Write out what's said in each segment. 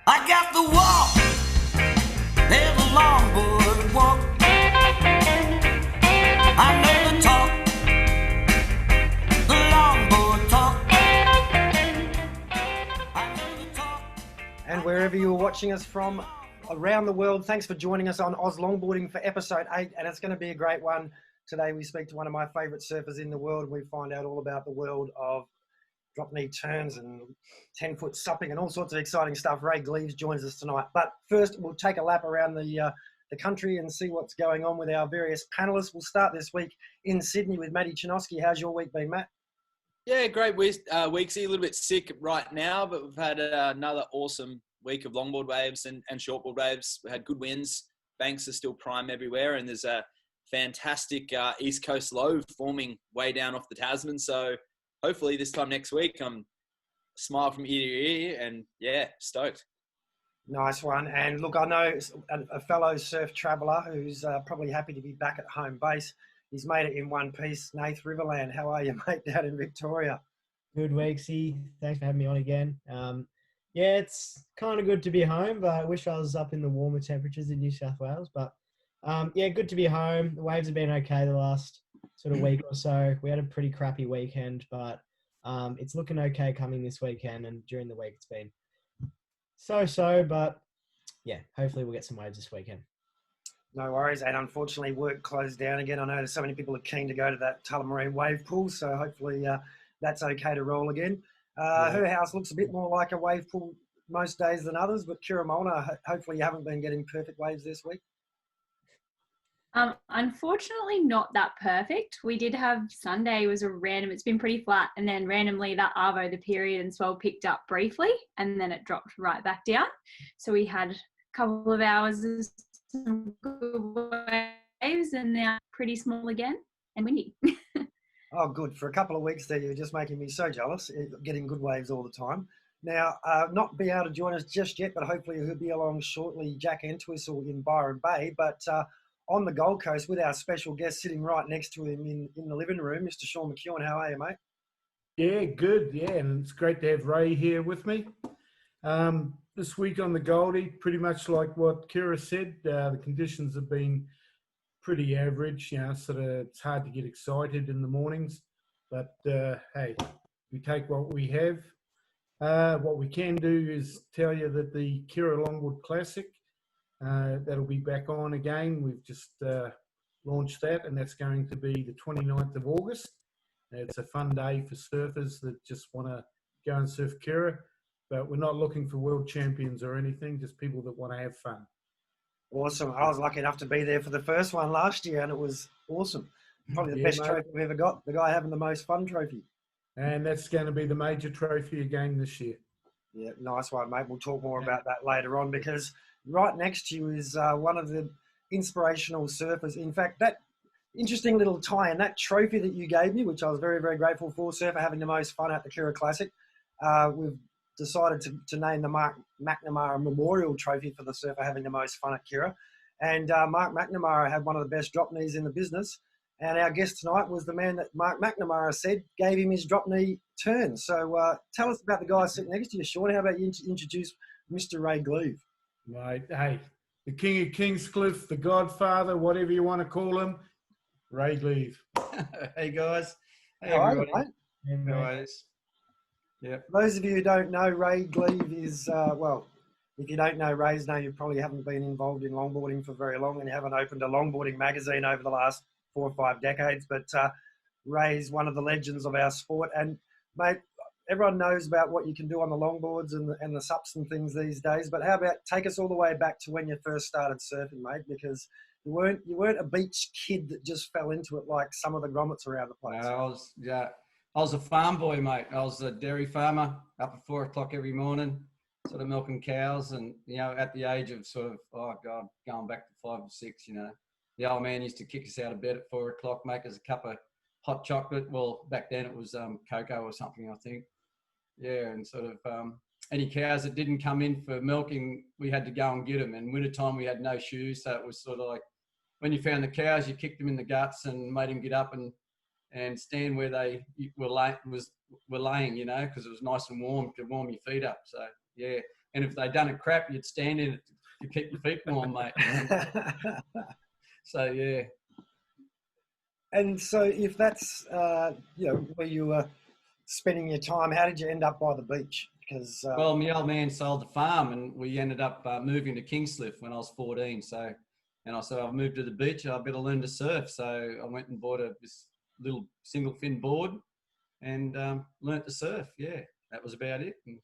I got the walk, there's a longboard walk. I know the talk, the longboard talk. I know the talk. And wherever you're watching us from around the world, thanks for joining us on Oz Longboarding for episode 8, and it's going to be a great one. Today we speak to one of my favourite surfers in the world, and we find out all about the world of drop knee turns and 10-foot supping and all sorts of exciting stuff. Ray Gleave joins us tonight. But first, we'll take a lap around the country and see what's going on with our various panellists. We'll start this week in Sydney with Matty Chinoski. How's your week been, Matt? Yeah, great week. Weeksy, a little bit sick right now, but we've had another awesome week of longboard waves and shortboard waves. We had good winds. Banks are still prime everywhere, and there's a fantastic East Coast low forming way down off the Tasman. So hopefully this time next week, I'm smile from ear to ear, and yeah, stoked. Nice one. And look, I know a fellow surf traveller who's probably happy to be back at home base. He's made it in one piece. Nath Riverland, how are you, mate, down in Victoria? Good, Weeksy. Thanks for having me on again. Yeah, it's kind of good to be home, but I wish I was up in the warmer temperatures in New South Wales. But yeah, good to be home. The waves have been okay the last sort of week or so. We had a pretty crappy weekend, but it's looking okay coming this weekend, and during the week it's been so-so, but yeah, hopefully we'll get some waves this weekend. No worries. And unfortunately, work closed down again. I know so many people are keen to go to that Tullamarine wave pool, so hopefully that's okay to roll again. Her house looks a bit more like a wave pool most days than others, but Kiramona, hopefully you haven't been getting perfect waves this week. Unfortunately, not that perfect. We did have Sunday was a random, it's been pretty flat, and then randomly that arvo, the period and swell picked up briefly, and then it dropped right back down. So we had a couple of hours of some good waves, and now pretty small again and windy. Oh, good. For a couple of weeks there, you're just making me so jealous, getting good waves all the time. Now, not be able to join us just yet, but hopefully he'll be along shortly, Jack Entwistle in Byron Bay. But on the Gold Coast with our special guest sitting right next to him in the living room, Mr. Sean McEwen. How are you, mate? Yeah, good. Yeah, and it's great to have Ray here with me. This week on the Goldie, pretty much like what Kira said, the conditions have been pretty average. You know, sort of it's hard to get excited in the mornings, but hey, we take what we have. What we can do is tell you that the Kira Longwood Classic, that'll be back on again. We've just launched that, and that's going to be the 29th of August. It's a fun day for surfers that just want to go and surf Kira, but we're not looking for world champions or anything, just people that want to have fun. Awesome. I was lucky enough to be there for the first one last year, and it was awesome. Probably the best trophy we've ever got, the guy having the most fun trophy. And that's going to be the major trophy again this year. Yeah, nice one, mate. We'll talk more about that later on, because right next to you is one of the inspirational surfers. In fact, that interesting little tie-in, that trophy that you gave me, which I was very, very grateful for, surfer having the most fun at the Kira Classic, we've decided to name the Mark McNamara Memorial Trophy for the surfer having the most fun at Kira. And Mark McNamara had one of the best drop knees in the business. And our guest tonight was the man that Mark McNamara said gave him his drop knee turn. So tell us about the guy sitting next to you, Sean. How about you introduce Mr. Ray Gleave? Right. Hey, the King of Kingscliff, the Godfather, whatever you want to call him, Ray Gleave. Hey, guys. Hey, How are you, everybody. mate? How are you? Yeah. For those of you who don't know, Ray Gleave is, well, if you don't know Ray's name, you probably haven't been involved in longboarding for very long, and you haven't opened a longboarding magazine over the last 4 or 5 decades. But Ray's one of the legends of our sport. And, mate, everyone knows about what you can do on the longboards and the sups and things these days. But how about take us all the way back to when you first started surfing, mate? Because you weren't a beach kid that just fell into it like some of the grommets around the place. No, I was a farm boy, mate. I was a dairy farmer, up at 4 o'clock every morning, sort of milking cows. And, you know, at the age of sort of, oh, God, going back to 5 or 6, you know, the old man used to kick us out of bed at 4 o'clock, make us a cup of hot chocolate. Well, back then it was cocoa or something, I think. Yeah, and sort of any cows that didn't come in for milking, we had to go and get them. And wintertime, we had no shoes. So it was sort of like when you found the cows, you kicked them in the guts and made them get up and stand where they were laying, you know, because it was nice and warm to warm your feet up. So, yeah. And if they done it crap, you'd stand in it to keep your feet warm, mate. So yeah. And so, if that's where you were spending your time, how did you end up by the beach? Because Well, my old man sold the farm, and we ended up moving to Kingscliff when I was 14. So, and I said, I've moved to the beach. I better learn to surf. So I went and bought this little single fin board and learnt to surf. Yeah, that was about it. And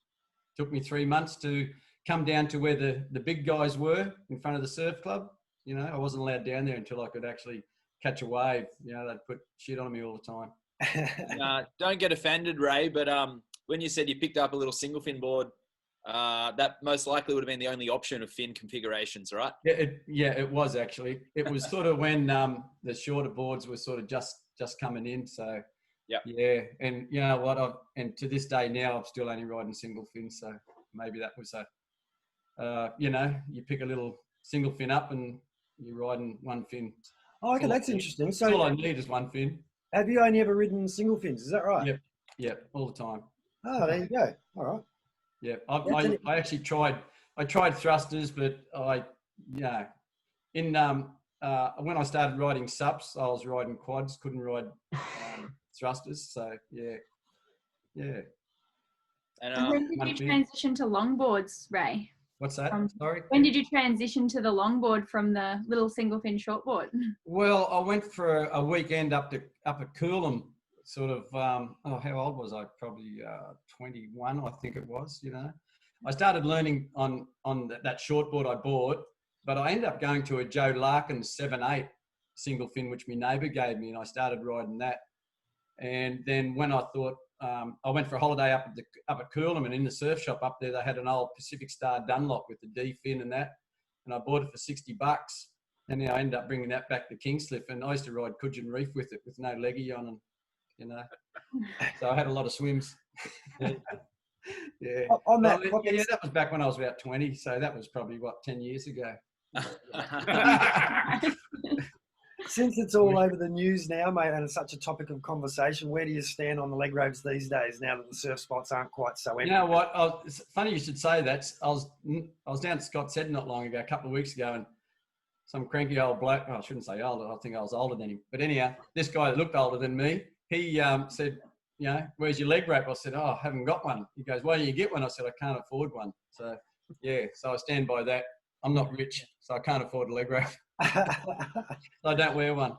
took me 3 months to come down to where the big guys were in front of the surf club. You know, I wasn't allowed down there until I could actually catch a wave. You know, they'd put shit on me all the time. Don't get offended, Ray, but when you said you picked up a little single fin board, that most likely would have been the only option of fin configurations, right? Yeah, it was actually. It was sort of when the shorter boards were sort of just coming in. So yeah, and you know what? And to this day now, I'm still only riding single fin. So maybe that was you pick a little single fin up and you're riding one fin. Oh, okay, that's interesting. That's So all I need is one fin. have you only ever ridden single fins? Is that right? Yep, all the time. Oh, there you go. All right. Yeah, I actually tried. I tried thrusters, but when I started riding sups, I was riding quads. Couldn't ride thrusters. So yeah. And when did you transition to longboards, Ray? What's that? Sorry. When did you transition to the longboard from the little single fin shortboard? Well, I went for a weekend up at Coolum. Sort of, how old was I? Probably 21, I think it was. You know, I started learning on that shortboard I bought, but I ended up going to a Joe Larkin 7/8 single fin, which my neighbour gave me, and I started riding that. And then when I thought, I went for a holiday up at Coolum, and in the surf shop up there, they had an old Pacific Star Dunlop with the D fin and that, and I bought it for $60. And I ended up bringing that back to Kingscliff, and I used to ride Coogin Reef with it with no leggy on, and you know, so I had a lot of swims. Yeah. That was back when I was about 20, so that was probably 10 years ago. Since it's all over the news now, mate, and it's such a topic of conversation, where do you stand on the leg ropes these days now that the surf spots aren't quite so empty? You know what? It's funny you should say that. I was down at Scott Said not long ago, a couple of weeks ago, and some cranky old bloke, I shouldn't say older, I think I was older than him. But anyhow, this guy looked older than me. He said, you know, where's your leg rope? I said, I haven't got one. He goes, why don't you get one? I said, I can't afford one. So, yeah, so I stand by that. I'm not rich, so I can't afford a leg rope. I don't wear one.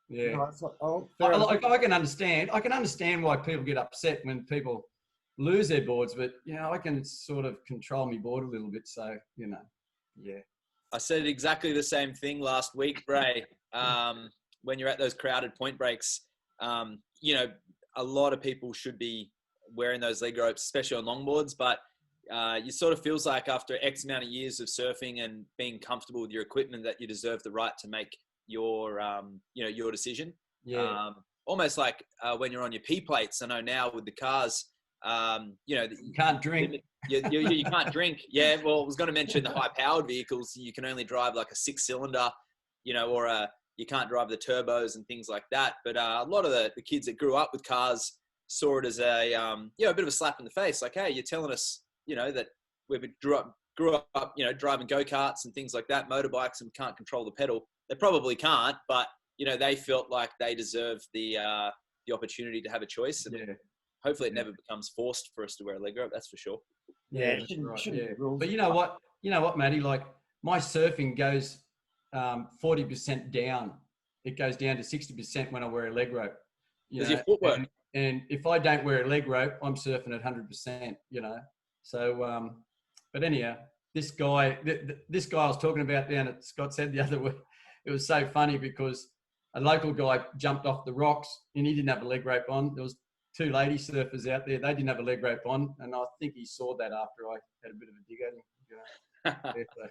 Yeah. No, I can understand. I can understand why people get upset when people lose their boards, but, you know, I can sort of control my board a little bit. So, you know, yeah. I said exactly the same thing last week, Bray. When you're at those crowded point breaks, you know, a lot of people should be wearing those leg ropes, especially on longboards, but it sort of feels like after X amount of years of surfing and being comfortable with your equipment that you deserve the right to make your, your decision. Yeah. Almost like when you're on your P plates. I know now with the cars, you can't drink. You can't drink. Yeah. Well, I was going to mention the high powered vehicles. You can only drive like a 6-cylinder, you know, or you can't drive the turbos and things like that. But a lot of the kids that grew up with cars saw it as a bit of a slap in the face. Like, hey, you're telling us, you know, that we grew up, you know, driving go-karts and things like that, motorbikes, and can't control the pedal. They probably can't, but, you know, they felt like they deserve the opportunity to have a choice. And hopefully it never becomes forced for us to wear a leg rope. That's for sure. Yeah, But you know what, Matty? Like, my surfing goes 40% down. It goes down to 60% when I wear a leg rope. Because your footwork. And if I don't wear a leg rope, I'm surfing at 100%, you know. So, but anyhow, this guy I was talking about down at Scott Said the other week, it was so funny because a local guy jumped off the rocks and he didn't have a leg rope on. There was 2 lady surfers out there. They didn't have a leg rope on. And I think he saw that after I had a bit of a dig at him. You know?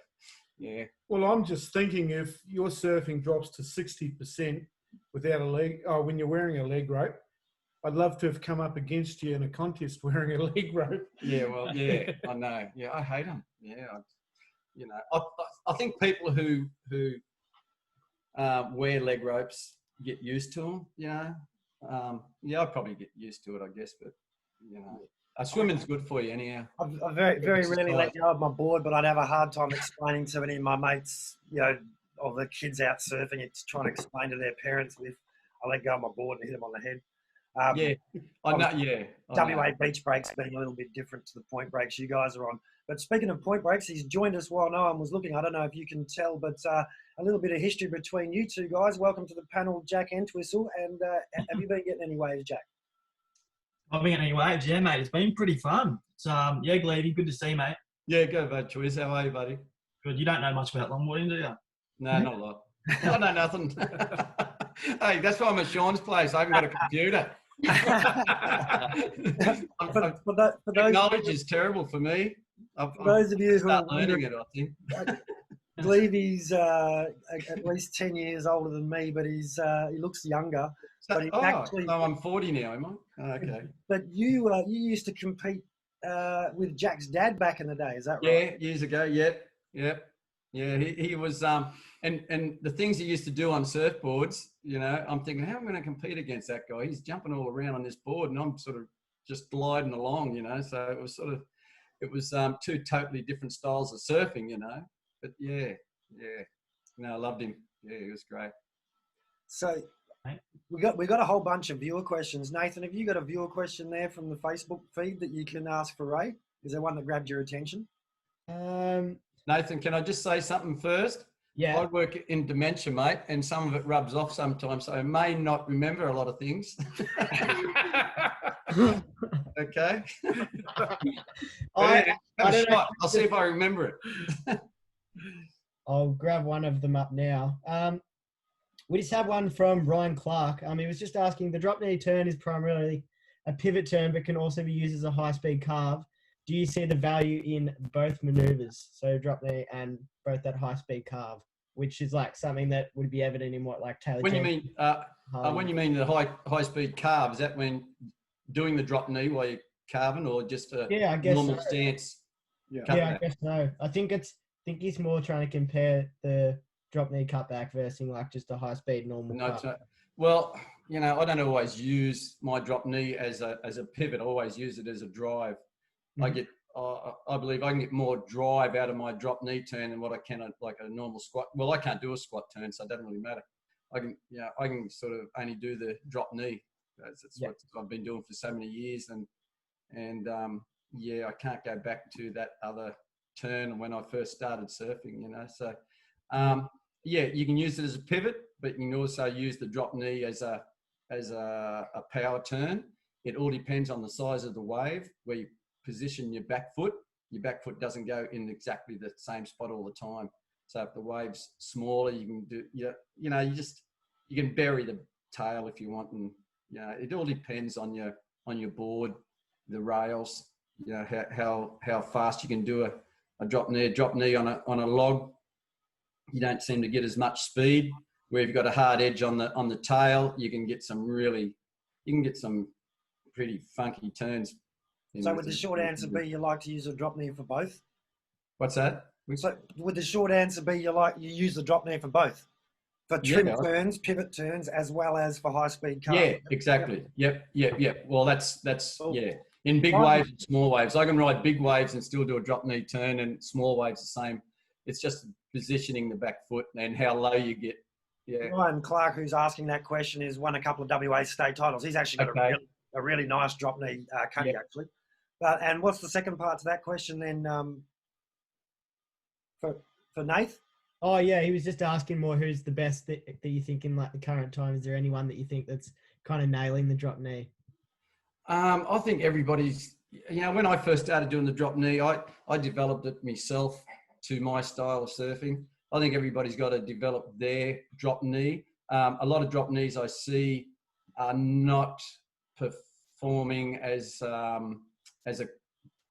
Yeah. Well, I'm just thinking if your surfing drops to 60% without a leg, when you're wearing a leg rope, I'd love to have come up against you in a contest wearing a leg rope. Yeah, well, yeah, I know. Yeah, I hate them. Yeah, I think people who wear leg ropes get used to them. You know, I'd probably get used to it, I guess. But you know, Swimming's good for you anyhow. I very rarely let Exercise. go of my board, but I'd have a hard time explaining to any of my mates, or the kids out surfing, it's trying to explain to their parents if I let go of my board and hit them on the head. Yeah, I know. Yeah, I know. WA beach breaks being a little bit different to the point breaks you guys are on. But speaking of point breaks, he's joined us while no one was looking. I don't know if you can tell, but a little bit of history between you two guys. Welcome to the panel, Jack Entwistle. And have you been getting any waves, Jack? I've been getting any waves, yeah, mate. It's been pretty fun. It's yeah, Gleave, good to see you, mate. Yeah, go bud, Choice. How are you, buddy? Good. You don't know much about longboarding, do you? No, not a lot. I know nothing. Hey, that's why I'm at Sean's place. I haven't got a computer. Knowledge is terrible for me. For those of you who are start learning it, I think. Gleavy's at least 10 years older than me, but he looks younger. But So I'm 40 now, am I? Oh, okay. But you used to compete with Jack's dad back in the day, is that right? Yeah, years ago. Yep. Yeah, he was and the things he used to do on surfboards, I'm thinking, how am I going to compete against that guy? He's jumping all around on this board and I'm sort of just gliding along, so it was two totally different styles of surfing, but yeah. No, I loved him. Yeah, he was great. So we got a whole bunch of viewer questions. Nathan, have you got a viewer question there from the Facebook feed that you can ask for Ray? Is there one that grabbed your attention? Nathan, can I just say something first? Yeah. I work in dementia, mate, and some of it rubs off sometimes, so I may not remember a lot of things. Okay. I'll see if I remember it. I'll grab one of them up now. We just have one from Ryan Clark. He was just asking, the drop knee turn is primarily a pivot turn, but can also be used as a high-speed carve. Do you see the value in both maneuvers? So drop knee and both that high-speed carve, which is like something that would be evident in what like Taylor. When you mean the high-speed carve, is that when doing the drop knee while you're carving, or just a I guess normal so. stance? I guess so. I think he's more trying to compare the drop knee cutback versus like just a high-speed normal. No, it's not. Well, I don't always use my drop knee as a pivot. I always use it as a drive. I believe I can get more drive out of my drop knee turn than what I can like a normal squat. Well, I can't do a squat turn, so it doesn't really matter. I can sort of only do the drop knee. That's what I've been doing for so many years, and I can't go back to that other turn when I first started surfing. So you can use it as a pivot, but you can also use the drop knee as a power turn. It all depends on the size of the wave, where you position your back foot. Your back foot doesn't go in exactly the same spot all the time. So if the wave's smaller, you can do, you can bury the tail if you want. And, it all depends on your board, the rails, how fast you can do a drop knee on a log. You don't seem to get as much speed. Where if you've got a hard edge on the tail, you can get some pretty funky turns. So would the short answer be you like to use a drop knee for both? What's that? So would the short answer be you use the drop knee for both? For trim turns, pivot turns, as well as for high-speed carve? Yeah, exactly. Yep. Well, that's yeah. In big waves and small waves. I can ride big waves and still do a drop knee turn, and small waves the same. It's just positioning the back foot and how low you get. Yeah. Ryan Clark, who's asking that question, has won a couple of WA state titles. He's actually got a really nice drop knee cutty, actually. And what's the second part to that question then for Nath? Oh, yeah, he was just asking more who's the best that you think in like the current time. Is there anyone that you think that's kind of nailing the drop knee? I think everybody's, when I first started doing the drop knee, I developed it myself to my style of surfing. I think everybody's got to develop their drop knee. A lot of drop knees I see are not performing as a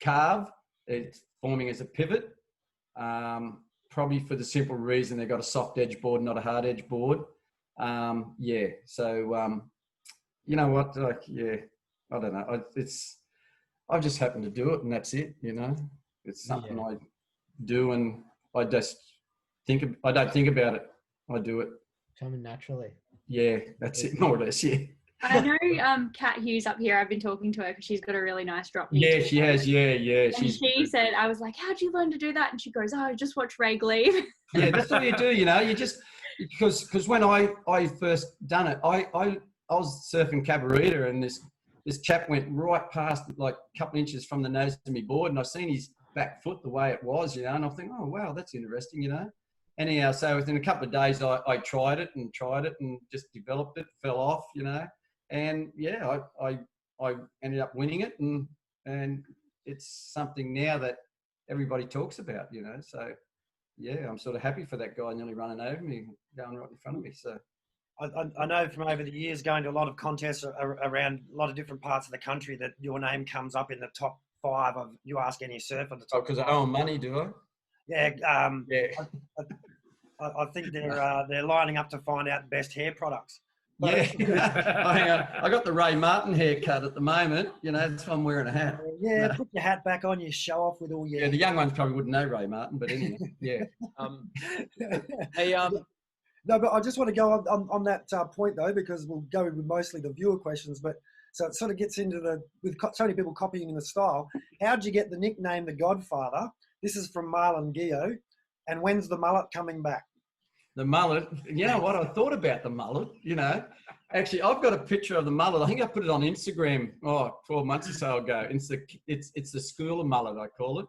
carve. It's forming as a pivot. Probably for the simple reason they've got a soft edge board, not a hard edge board. So you know what? I don't know. I just happen to do it, and that's it. It's something I do, and I just I don't think about it. I do it. Coming naturally. Yeah, that's it, more or less. Yeah. I know Kat Hughes up here, I've been talking to her because she's got a really nice drop knee. Yeah, she has. Yeah. And She's she said, I was like, how'd you learn to do that? And she goes, oh, just watch Ray Gleave. yeah, that's what you do, you know. You just because when I first done it, I was surfing Cabarita, and this chap went right past, like a couple inches from the nose of me board, and I seen his back foot the way it was, you know, and I think, oh wow, that's interesting, you know. Anyhow, so within a couple of days, I tried it and just developed it, fell off, you know, and yeah, I ended up winning it, and it's something now that everybody talks about, you know. So yeah, I'm sort of happy for that guy nearly running over me, going right in front of me. So I know from over the years going to a lot of contests around a lot of different parts of the country that your name comes up in the top 5 of, you ask any surfer, the top because I 5. owe him money, do I? Yeah, Yeah. I think they're lining up to find out best hair products. But Yeah, I got the Ray Martin haircut at the moment. You know, that's why I'm wearing a hat. Yeah, No. put your hat back on, you show off with all your... Yeah, the young ones probably wouldn't know Ray Martin, but anyway, yeah. Hey, No, but I just want to go on that point though, because we'll go with mostly the viewer questions, but so it sort of gets into with so many people copying the style. How'd you get the nickname The Godfather? This is from Marlon Gio. And when's the mullet coming back? The mullet, you know what? I thought about the mullet, you know. Actually, I've got a picture of the mullet. I think I put it on Instagram 12 months or so ago. It's the school of mullet, I call it.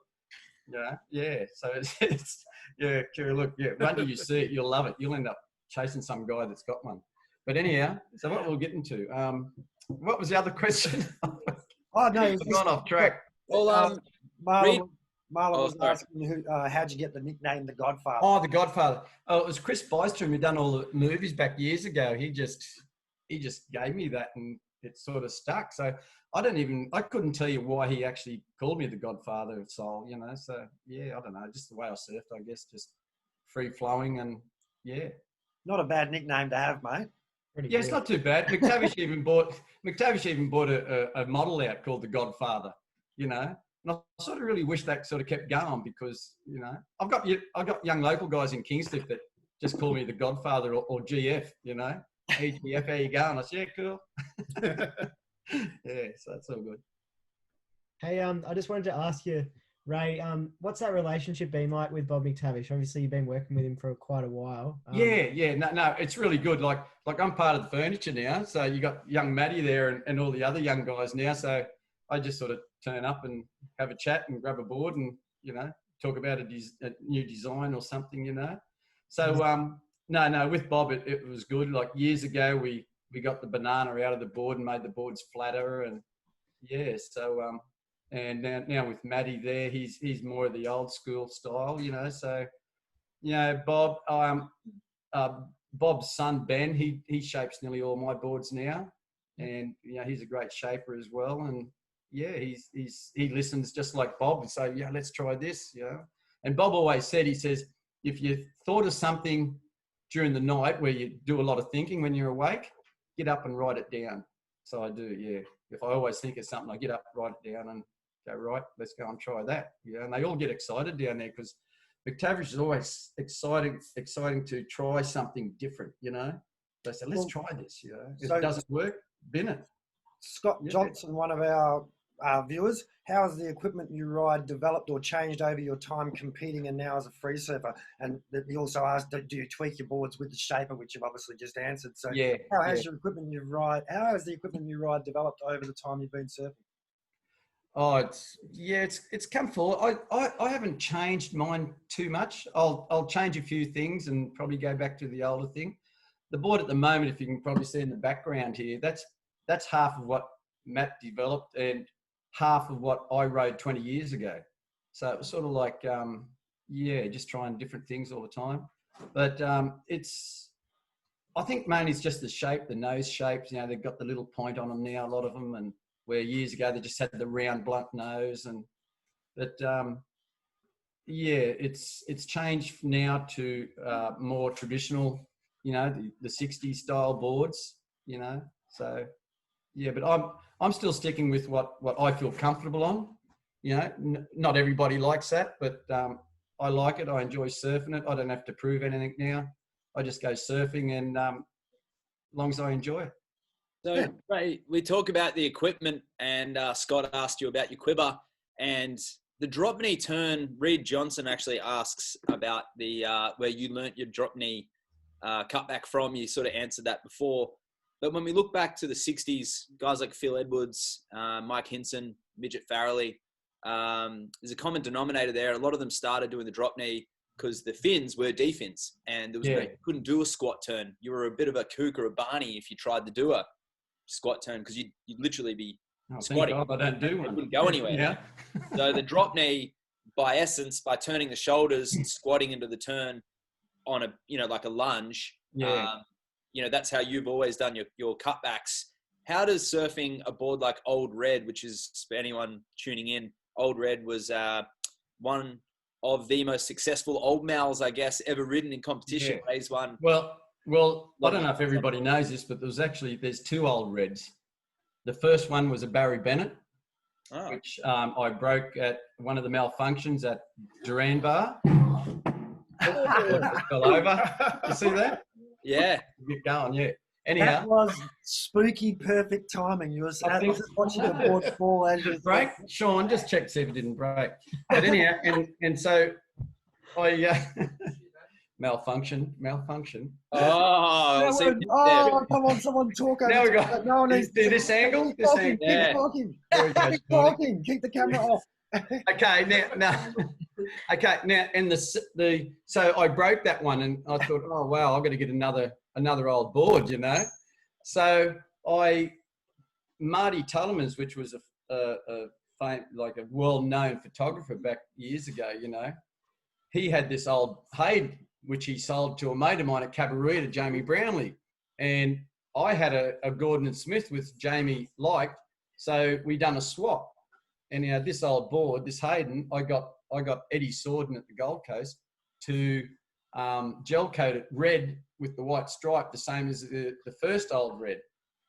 Yeah. So it's yeah, Kira, look, yeah, one day you see it, you'll love it. You'll end up chasing some guy that's got one. But anyhow, so what we'll get into. What was the other question? Oh, no. I've gone off track. well, Marlon was sorry. asking how'd you get the nickname The Godfather? Oh, The Godfather. Oh, it was Chris Bystrom who done all the movies back years ago. He just gave me that, and it sort of stuck. So I couldn't tell you why he actually called me The Godfather of Soul, you know. So yeah, I don't know, just the way I surfed, I guess, just free flowing, and yeah. Not a bad nickname to have, mate. Yeah, it's not too bad. McTavish even bought a model out called The Godfather, you know. And I sort of really wish that sort of kept going, because, you know, I've got young local guys in Kingston that just call me The Godfather or GF, you know. Hey, GF, how you going? I said, yeah, cool. Yeah, so that's all good. Hey, I just wanted to ask you, Ray, what's that relationship been like with Bob McTavish? Obviously, you've been working with him for quite a while. Yeah, no, it's really good. Like I'm part of the furniture now, so you got young Matty there and all the other young guys now. So I just sort of turn up and have a chat and grab a board and, you know, talk about a new design or something, you know. So no, with Bob it was good. Like years ago, we got the banana out of the board and made the boards flatter, and yeah, so and now with Matty there, he's more of the old school style, you know. So, you know, Bob, Bob's son Ben, he shapes nearly all my boards now, and you know, he's a great shaper as well. And yeah, he listens just like Bob and say, yeah, let's try this, you know. And Bob always said, he says, if you thought of something during the night where you do a lot of thinking when you're awake, get up and write it down. So I do, yeah. If I always think of something, I get up, write it down, and go, right, let's go and try that. Yeah, and they all get excited down there, because McTavish is always exciting to try something different, you know. They say, let's try this, you know. If it doesn't work, bin it. Scott Johnson, one of our viewers, how has the equipment you ride developed or changed over your time competing and now as a free surfer? And he also asked, do you tweak your boards with the shaper, which you've obviously just answered. So yeah, how has the equipment you ride developed over the time you've been surfing? Oh, it's come forward. I haven't changed mine too much. I'll change a few things and probably go back to the older thing. The board at the moment, if you can probably see in the background here, that's half of what Matt developed and half of what I rode 20 years ago. So it was sort of like, just trying different things all the time. But I think mainly it's just the shape, the nose shapes. You know, they've got the little point on them now, a lot of them, and where years ago they just had the round blunt nose. It's changed now to more traditional, you know, the 60s style boards, you know. So yeah, but I'm still sticking with what I feel comfortable on. You know, not everybody likes that, but I like it. I enjoy surfing it. I don't have to prove anything now. I just go surfing, and as long as I enjoy it. So, Ray, we talk about the equipment, and Scott asked you about your quiver, and the drop knee turn. Reed Johnson actually asks about the where you learnt your drop knee cutback from. You sort of answered that before, but when we look back to the '60s, guys like Phil Edwards, Mike Hinson, Midget Farrelly, there's a common denominator there. A lot of them started doing the drop knee because the fins were defins, and there was you couldn't do a squat turn. You were a bit of a kook or a Barney if you tried to do a squat turn, because you'd literally be squatting. I don't do one. It wouldn't go anywhere. Yeah. So the drop knee, by essence, by turning the shoulders and squatting into the turn on a, like a lunge, that's how you've always done your cutbacks. How does surfing a board like Old Red, which is, for anyone tuning in, Old Red was one of the most successful old males, I guess, ever ridden in competition. Raised one. Well, I don't know if everybody knows this, but there's two Old Reds. The first one was a Barry Bennett, which I broke at one of the malfunctions at Duran Bar. It fell over. You see that? Yeah. Get going, yeah. Anyhow. That was spooky, perfect timing. You were just watching the board fall as you break. Sean, just check to see if it didn't break. But anyhow, and so I malfunction. Oh, come on, someone talk over. Now we got. No one needs to this angle. Keep talking. Keep talking. Keep the camera off. Okay, now. Okay, now, and so I broke that one, and I thought, oh wow, I've got to get another old board, So Marty Tullemans, which was a well-known photographer back years ago, he had this old Hayden, which he sold to a mate of mine at Cabarrua, to Jamie Brownlee, and I had a Gordon and Smith which Jamie liked, so we done a swap. And this old board, this Hayden, I got Eddie Sorden at the Gold Coast to gel coat it red with the white stripe, the same as the first Old Red.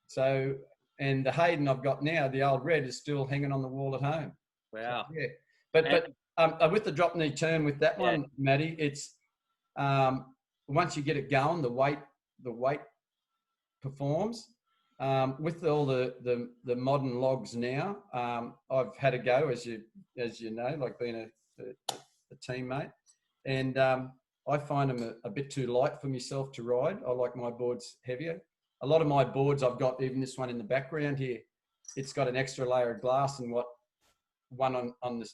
So, and the Hayden I've got now, the Old Red, is still hanging on the wall at home. Wow. So, yeah. But with the drop knee turn with that one, Matty, it's once you get it going, the weight performs. With all the modern logs now, I've had a go, as you know, like being a teammate, and I find them a bit too light for myself to ride. I like my boards heavier. A lot of my boards, I've got even this one in the background here. It's got an extra layer of glass than what one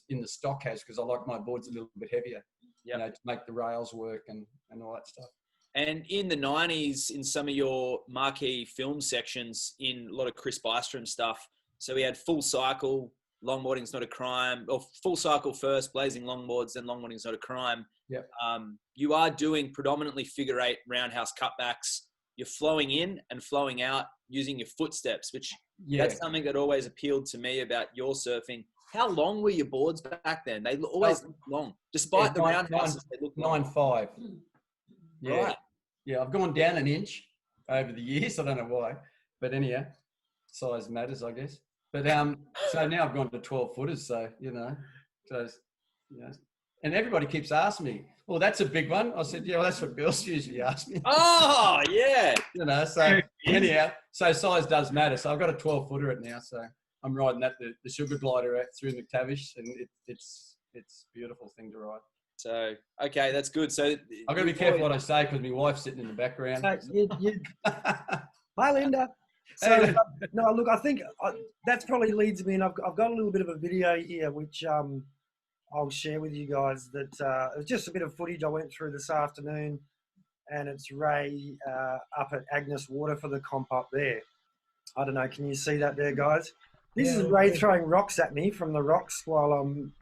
in the stock has, because I like my boards a little bit heavier. To make the rails work and all that stuff. And in the 90s, in some of your marquee film sections, in a lot of Chris Bystrom stuff, so we had Full Cycle, Longboarding's Not a Crime, or Full Cycle first, Blazing Longboards, then Longboarding's Not a Crime. Yep. You are doing predominantly figure eight roundhouse cutbacks. You're flowing in and flowing out using your footsteps, which that's something that always appealed to me about your surfing. How long were your boards back then? They always looked long, despite the roundhouses. They look 9.5. Yeah. Right. Yeah, I've gone down an inch over the years. I don't know why, but anyhow, size matters, I guess. But so now I've gone to 12 footers. So and everybody keeps asking me, "Well, that's a big one." I said, "Yeah, well, that's what girls usually ask me." Oh, yeah. So anyhow, so size does matter. So I've got a 12 footer at now. So I'm riding that the sugar glider out through McTavish, and it's a beautiful thing to ride. So, okay, that's good. So I've got to be careful what I say, because my wife's sitting in the background. Hi, Linda. So, no, look, I think that probably leads me in. I've got a little bit of a video here, which I'll share with you guys. That it was just a bit of footage I went through this afternoon, and it's Ray up at Agnes Water for the comp up there. I don't know, can you see that there, guys? This is Ray throwing rocks at me from the rocks while I'm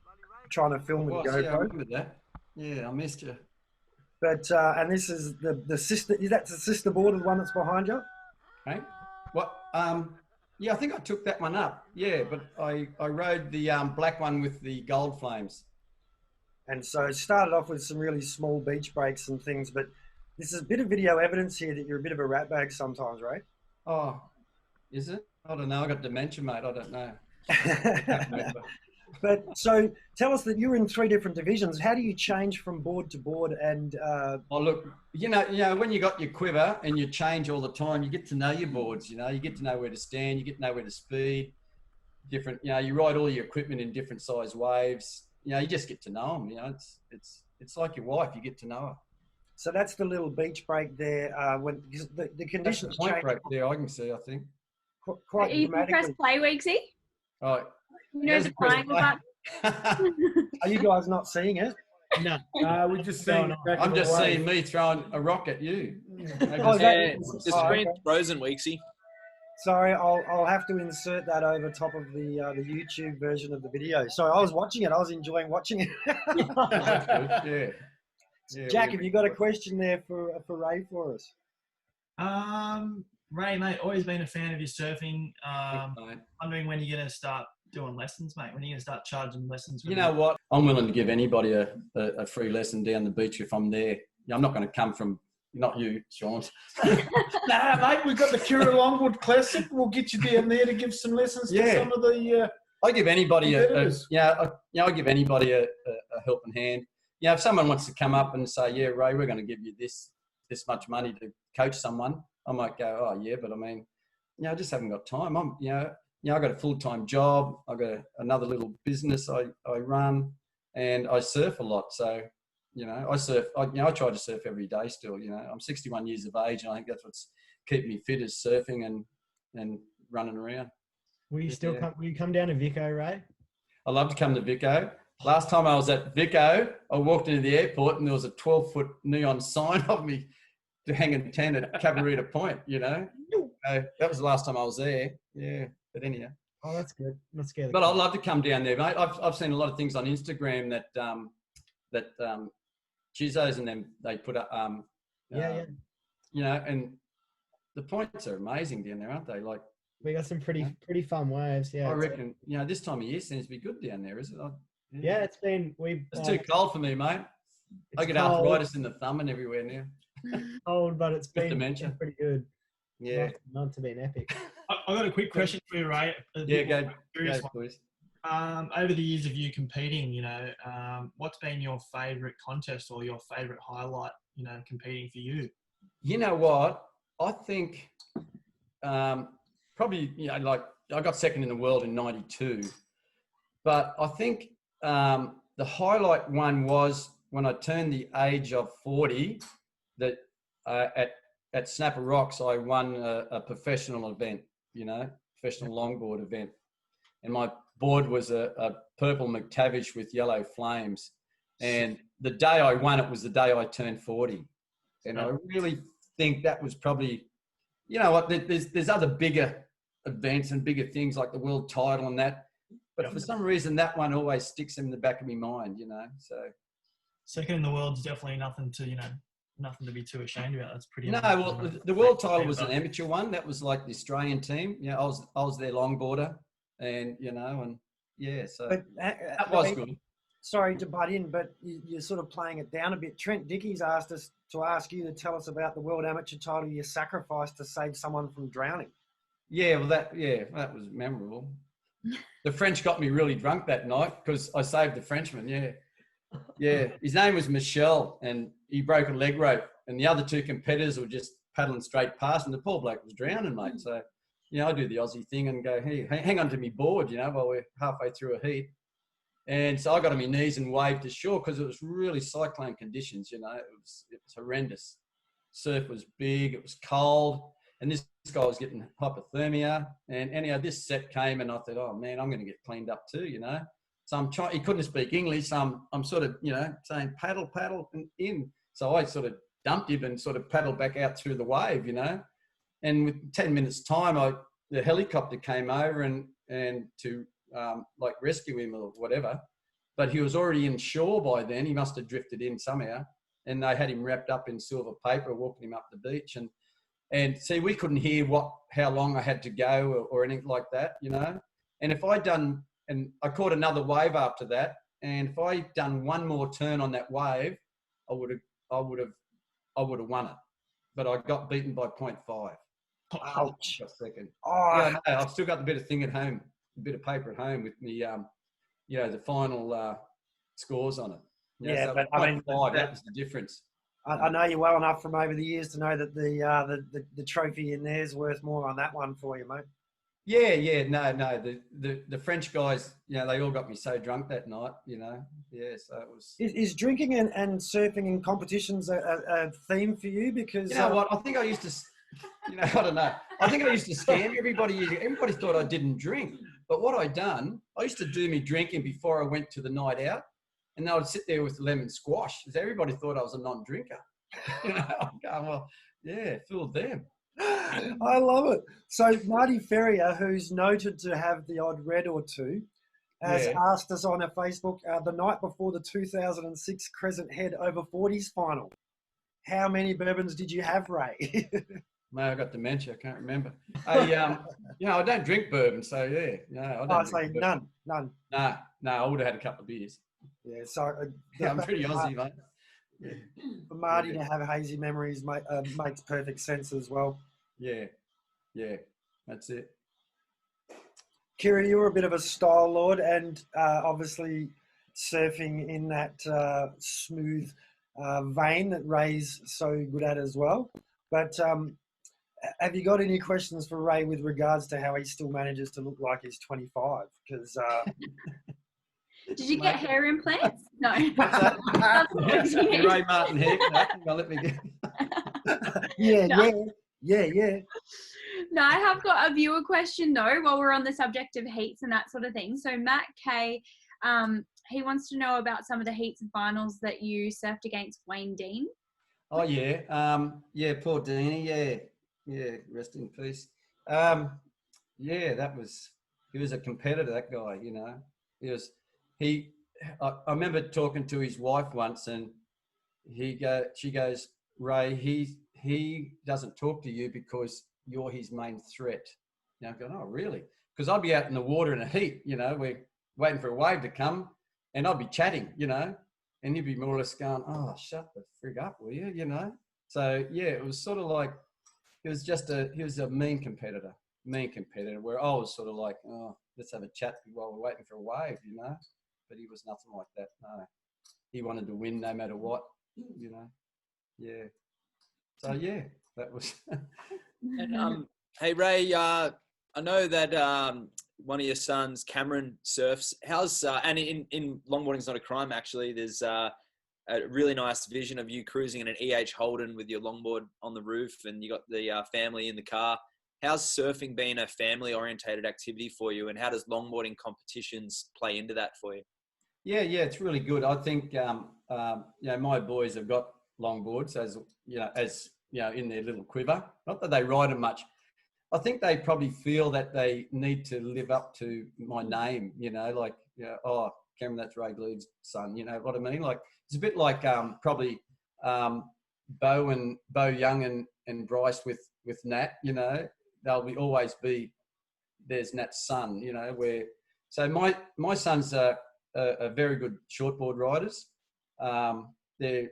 trying to film with the GoPro. Yeah, I remember that. Yeah, I missed you. But and this is the sister. That's the sister board, the one that's behind you. Hey, what? Yeah, I think I took that one up. Yeah, but I rode the black one with the gold flames. And so it started off with some really small beach breaks and things. But this is a bit of video evidence here that you're a bit of a rat bag sometimes, right? Oh, is it? I don't know. I got dementia, mate. I don't know. But so tell us that you're in 3 different divisions. How do you change from board to board? And Oh, look, you know, when you got your quiver and you change all the time, you get to know your boards. You know, you get to know where to stand, you get to know where to speed. Different, you know, you ride all your equipment in different size waves. You know, you just get to know them. You know, it's like your wife. You get to know her. so that's the little beach break there. When because the That's conditions the point change break there. I can see. I think. quite You can press dramatically. play, Weeksy. Right. You know the triangle button. Are you guys not seeing it? No. We're just seeing. I'm just seeing me throwing a rock at you. Oh, is that- Yeah, the oh, screen's okay. frozen, Weeksy. Sorry, I'll have to insert that over top of the YouTube version of the video. So I was watching it. I was enjoying watching it. That's good. Yeah. Yeah, Jack, have you got a question there for Ray for us? Ray, mate, always been a fan of your surfing. Mate. Wondering when you're going to start doing lessons, mate. When are you going to start charging lessons? You know what? I'm willing to give anybody a free lesson down the beach if I'm there. I'm not going to come from, not you, Sean. Nah, mate, we've got the Kira Longboard Classic. We'll get you down there to give some lessons to some of the. I give anybody competitors. I give anybody a helping hand. You know, if someone wants to come up and say, yeah, Ray, we're going to give you this much money to coach someone, I might go, oh yeah, but I mean, you know, I just haven't got time. I got a full-time job. I got another little business I run, and I surf a lot. So, you know, I surf. I try to surf every day still. You know, I'm 61 years of age, and I think that's what's keeping me fit is surfing and running around. Will you come down to Vico, Ray? I love to come to Vico. Last time I was at Vico, I walked into the airport and there was a 12-foot neon sign of me to hang a tent at Cabarita Point, you know. That was the last time I was there. Yeah, but anyhow. Oh, that's good. Not scared. But I'd love to come down there, mate. I've seen a lot of things on Instagram that Chizzos and them, they put up, yeah. you know, and the points are amazing down there, aren't they? Like, We got some pretty fun waves. Yeah. I reckon, you know, this time of year seems to be good down there, is it? Yeah, it's been. It's too cold for me, mate. I get cold. arthritis in the thumb and everywhere now. Cold, but it's been dementia. pretty good. Yeah. Not to be an epic. I got a quick question for you, Ray. Yeah, go, Curious one. please. Over the years of you competing, you know, what's been your favourite contest or your favourite highlight, you know, competing for you? You know what? I think probably, you know, like I got second in the world in '92, but I think the highlight one was when I turned the age of 40. That at Snapper Rocks, I won a professional event, you know, professional longboard event, and my board was a purple McTavish with yellow flames. And the day I won it was the day I turned 40, and I really think that was probably, you know what, there's other bigger events and bigger things like the world title and that, but for some reason that one always sticks in the back of my mind, you know. So second in the world is definitely nothing to be too ashamed about. That's pretty. No, well, the world title was an amateur one. That was like the Australian team. You know, I was their longboarder, and you know, and yeah, so But, that was good. Sorry to butt in, but you're sort of playing it down a bit. Trent Dickey's asked us to ask you to tell us about the world amateur title you sacrificed to save someone from drowning. Yeah, well, that was memorable. The French got me really drunk that night because I saved the Frenchman. Yeah, his name was Michel, and he broke a leg rope, and the other two competitors were just paddling straight past, and the poor bloke was drowning, mate. So, you know, I do the Aussie thing and go, hey, hang on to me board, you know, while we're halfway through a heat. And so I got on my knees and waved to shore because it was really cyclone conditions, you know. It was horrendous. Surf was big, it was cold, and this guy was getting hypothermia. And anyhow, this set came, and I thought, oh man, I'm going to get cleaned up too, you know. So I'm trying. He couldn't speak English. So I'm sort of, you know, saying paddle, and in. So I sort of dumped him and sort of paddled back out through the wave, you know. And with 10 minutes time, the helicopter came over and to like rescue him or whatever. But he was already in shore by then. He must have drifted in somehow. And they had him wrapped up in silver paper, walking him up the beach. And see, we couldn't hear how long I had to go or anything like that, you know. And if I'd done, and I caught another wave after that, and if I'd done one more turn on that wave, I would have won it. But I got beaten by 0.5. Ouch. A second. Oh, Yeah, no, I've still got the bit of thing at home, a bit of paper at home with me the final scores on it. Yeah, so but I mean, 0.5, that was the difference. I know you well enough from over the years to know that the trophy in there's worth more on that one for you, mate. Yeah, no. The French guys, they all got me so drunk that night, Yeah, so it was. Is drinking and surfing in competitions a theme for you? Because You know what? I think I used to, I don't know. I think I used to scam everybody. Everybody thought I didn't drink. But what I used to do me drinking before I went to the night out. And then I'd sit there with lemon squash. Everybody thought I was a non-drinker. I'm going, well, yeah, fooled them. I love it. So Marty Ferrier, who's noted to have the odd red or two, has asked us on our Facebook the night before the 2006 Crescent Head over 40s final. How many bourbons did you have, Ray? Mate, I got dementia. I can't remember. I don't drink bourbon, so yeah. No, I don't. I'd say none. No, I would have had a couple of beers. Yeah, so I'm pretty Aussie, mate. Yeah. For Marty to have hazy memories makes perfect sense as well. Yeah, that's it. Kira, you're a bit of a style lord, and obviously surfing in that smooth vein that Ray's so good at as well. But have you got any questions for Ray with regards to how he still manages to look like he's 25? Because did you get hair implants? No. What's that? Ray Martin hair. No, let me get. Yeah. No, I have got a viewer question though, while we're on the subject of heats and that sort of thing. So Matt K, he wants to know about some of the heats and finals that you surfed against Wayne Dean. Oh yeah, poor Deanie, yeah, rest in peace. He was a competitor, that guy, I remember talking to his wife once, and she goes, Ray, he doesn't talk to you because you're his main threat. I'm going, oh really? Because I'd be out in the water in a heat, we're waiting for a wave to come, and I'd be chatting, and he'd be more or less going, oh, shut the frig up, will you, So yeah, it was sort of like, he was a mean competitor, where I was sort of like, oh, let's have a chat while we're waiting for a wave, But he was nothing like that. No, he wanted to win no matter what, Yeah. So yeah, that was. And hey Ray, I know that one of your sons, Cameron, surfs. How's and in longboarding's not a crime actually. There's a really nice vision of you cruising in an EH Holden with your longboard on the roof, and you got the family in the car. How's surfing been a family-orientated activity for you, and how does longboarding competitions play into that for you? Yeah, it's really good. I think my boys have got longboards as in their little quiver. Not that they ride them much. I think they probably feel that they need to live up to my name. Oh, Cameron, that's Ray Gleave's son. You know what I mean? Like it's a bit like probably Bo Young and Bryce with Nat. They'll always be. There's Nat's son. So my sons are very good shortboard riders. They're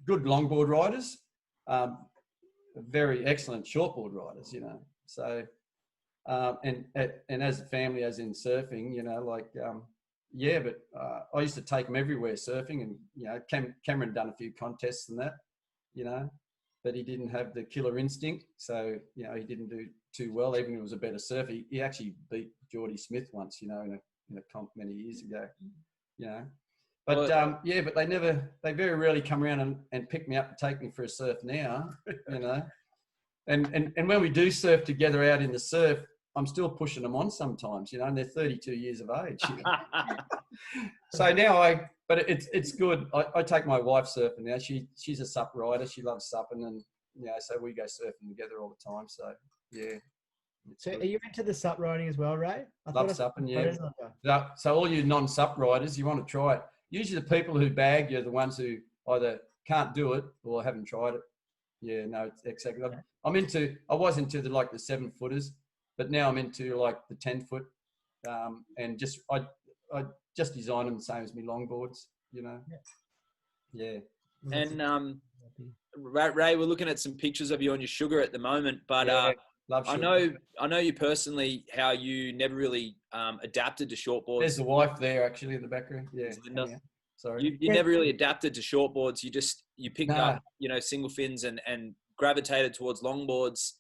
good longboard riders, very excellent shortboard riders, So, and as a family, as in surfing, but I used to take them everywhere surfing, and Cameron done a few contests and that, but he didn't have the killer instinct, so he didn't do too well. Even if he was a better surfer, he actually beat Geordie Smith once, in a comp many years ago, But but they very rarely come around and pick me up and take me for a surf now, And when we do surf together out in the surf, I'm still pushing them on sometimes, and they're 32 years of age. So now but it's good. I take my wife surfing now. She's a sup rider. She loves supping, and so we go surfing together all the time. So yeah. So are you into the sup riding as well, Ray? Love supping, yeah. So all you non-sup riders, you want to try it. Usually the people who bag you are the ones who either can't do it or haven't tried it. Yeah, no, it's exactly. I was into the 7 footers, but now I'm into like the 10 foot, and I just design them the same as my longboards, Yeah. And Ray, we're looking at some pictures of you on your sugar at the moment, but Love I short. know you personally, how you never really adapted to shortboards. There's the wife there actually in the background. Yeah. Is Linda? Anyhow, sorry. You Yeah. never really adapted to shortboards. You picked No. up, single fins and gravitated towards longboards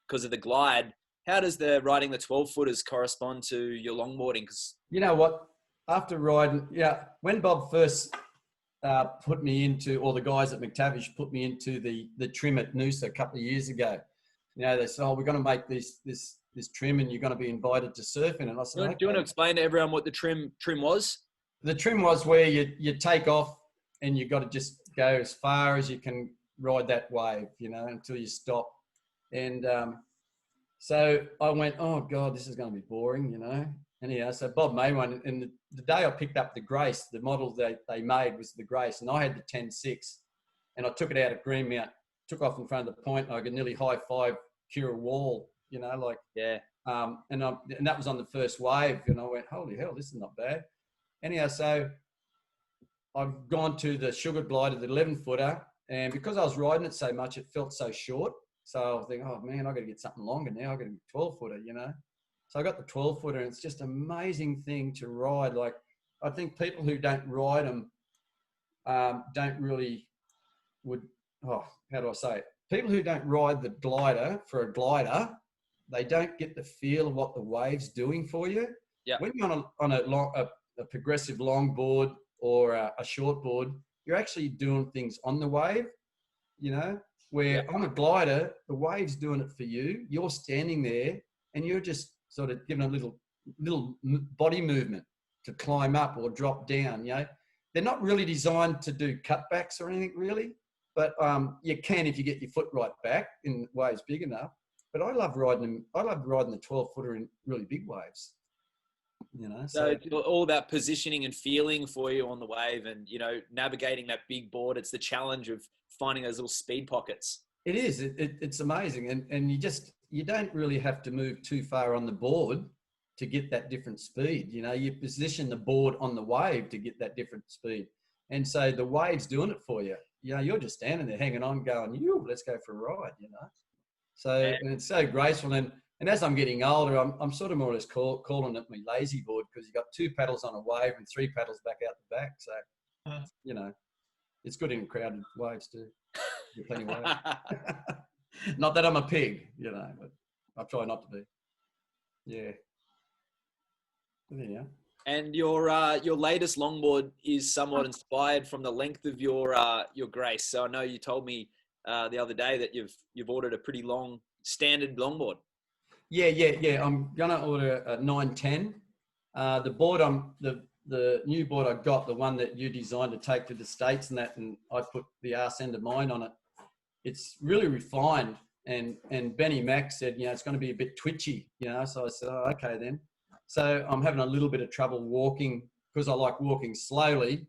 because of the glide. How does the riding the 12 footers correspond to your longboarding? Because You know what? After riding, when Bob first put me into, or the guys at McTavish put me into the trim at Noosa a couple of years ago, they said, "Oh, we're going to make this trim, and you're going to be invited to surf in it." And I said, do you want to explain to everyone what the trim was? The trim was where you take off and you've got to just go as far as you can ride that wave, until you stop. And so I went, oh God, this is going to be boring, Anyhow, so Bob made one. And the day I picked up the Grace, the model they made was the Grace. And I had the 10.6 and I took it out of Greenmount, took off in front of the point. And I could nearly high-five Kira Wall, Yeah. and that was on the first wave. And I went, holy hell, this is not bad. Anyhow, so I've gone to the Sugar Glider, the 11-footer, and because I was riding it so much, it felt so short. So I was thinking, oh man, I got to get something longer now. I got to get 12-footer, So I got the 12-footer, and it's just an amazing thing to ride. Like, I think people who don't ride them don't really how do I say it? People who don't ride the glider for a glider, they don't get the feel of what the wave's doing for you. Yeah. When you're on a progressive longboard or a short board, you're actually doing things on the wave, where on a glider, the wave's doing it for you. You're standing there and you're just sort of giving a little body movement to climb up or drop down, They're not really designed to do cutbacks or anything really, but you can if you get your foot right back in waves big enough. But I love riding them. I love riding the 12-footer in really big waves. So it's all about positioning and feeling for you on the wave, and navigating that big board. It's the challenge of finding those little speed pockets. It is. It's amazing, and you don't really have to move too far on the board to get that different speed. You position the board on the wave to get that different speed, and so the wave's doing it for you. You're just standing there hanging on, going, let's go for a ride. So and it's so graceful, and as I'm getting older, I'm sort of more or less calling it my lazy board, because you've got 2 paddles on a wave and 3 paddles back out the back. So, it's good in crowded waves too. There's plenty of waves. Not that I'm a pig, but I try not to be. Yeah. Yeah. And your latest longboard is somewhat inspired from the length of your Grace. So I know you told me the other day that you've ordered a pretty long standard longboard. Yeah. I'm gonna order a 910. The board the new board I got, the one that you designed to take to the States and I put the arse end of mine on it. It's really refined, and Benny Mac said, it's going to be a bit twitchy, So I said, oh, okay then. So I'm having a little bit of trouble walking, because I like walking slowly.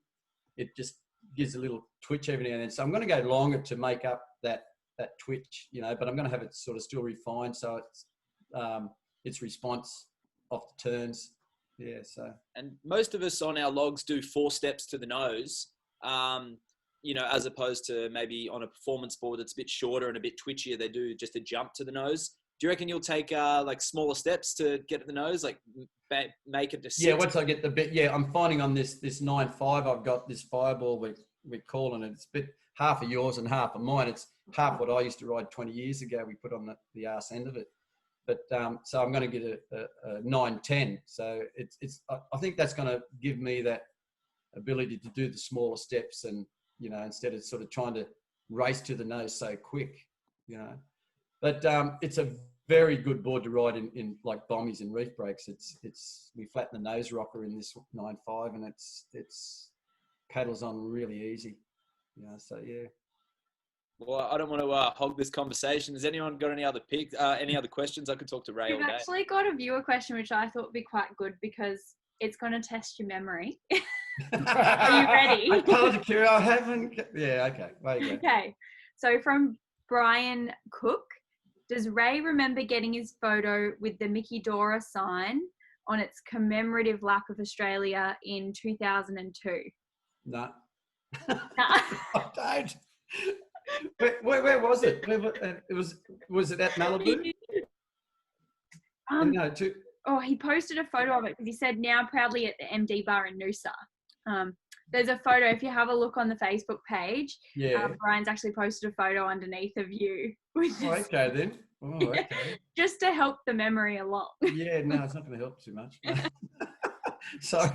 It just gives a little twitch every now and then. So I'm going to go longer to make up that twitch, but I'm going to have it sort of still refined, so its response off the turns. Yeah. So. And most of us on our logs do 4 steps to the nose, as opposed to maybe on a performance board that's a bit shorter and a bit twitchier. They do just a jump to the nose. Do you reckon you'll take like smaller steps to get to the nose, like make it to 6? Yeah, once I get the bit, I'm finding on this 9.5, I've got this Fireball we're calling it. It's a bit half of yours and half of mine. It's half what I used to ride 20 years ago. We put on the arse end of it. But so I'm going to get a 910. So I think that's going to give me that ability to do the smaller steps, and instead of sort of trying to race to the nose so quick, But it's a very good board to ride in like bombies and reef breaks. We flatten the nose rocker in this 9.5, and it's paddles on really easy. So yeah. Well, I don't want to hog this conversation. Has anyone got any other questions? I could talk to Ray all We've day. actually got a viewer question, which I thought would be quite good because it's going to test your memory. Are you ready? I told you, Kira, I haven't. Yeah, okay. There you go. Okay. So from Brian Cook, does Ray remember getting his photo with the Mickey Dora sign on its commemorative lap of Australia in 2002? No. I don't. Where was it? Was it at Malibu? No, Oh, he posted a photo of it because he said now proudly at the MD bar in Noosa. There's a photo. If you have a look on the Facebook page, yeah. Brian's actually posted a photo underneath of you. Oh, okay then. Oh, Yeah, okay. just to help the memory along. Yeah, no, it's not going to help too much. Sorry,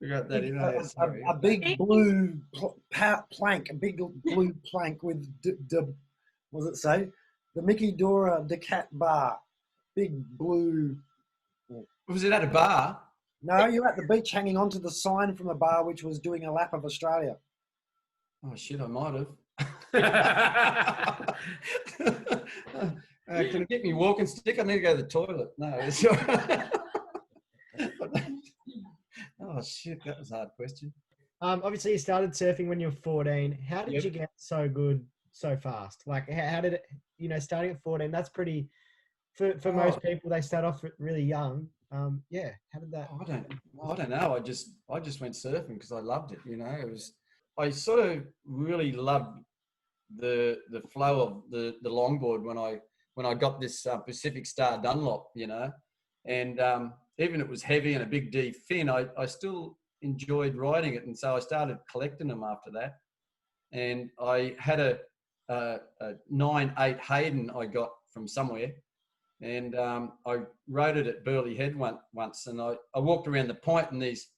we got that in there. Sorry. A big blue plank, a big blue plank with what does it say? The Mickey Dora Decat bar, big blue. Was it at a bar? No, you're at the beach hanging onto the sign from a bar which was doing a lap of Australia. Oh shit, I might have. Can you get me walking stick? I need to go to the toilet. No. It's oh shit, that was a hard question. Obviously, you started surfing when you were 14. How did Yep. you get so good so fast? Like, how did it, starting at 14, that's pretty, for most people, they start off really young. Yeah, how did that? I don't know. I just went surfing because I loved it. I sort of really loved the flow of the longboard when I got this Pacific Star Dunlop, and even it was heavy and a big D fin, I still enjoyed riding it, and so I started collecting them after that. And I had a 9.8 Hayden I got from somewhere, and I rode it at Burleigh Head once, and I walked around the point, and these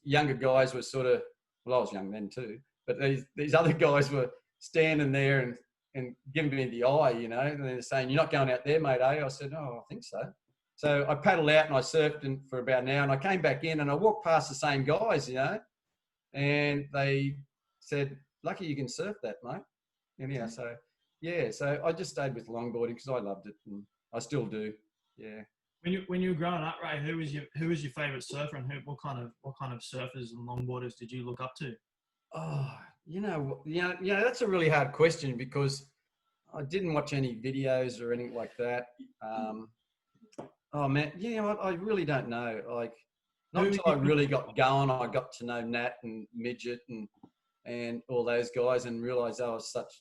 younger guys were sort of, well, I was young then too, but these other guys were standing there and giving me the eye, and they're saying, "You're not going out there, mate, eh?" I said, "Oh, I think so." So I paddled out and I surfed for about an hour, and I came back in and I walked past the same guys, and they said, "Lucky you can surf that, mate." Anyhow, so I just stayed with longboarding because I loved it, and I still do. Yeah. When you were growing up, Ray, who was your favourite surfer, and what kind of surfers and longboarders did you look up to? Oh, that's a really hard question because I didn't watch any videos or anything like that. Oh man, I really don't know. Like, not until I really got going, I got to know Nat and Midget and all those guys, and realised they were such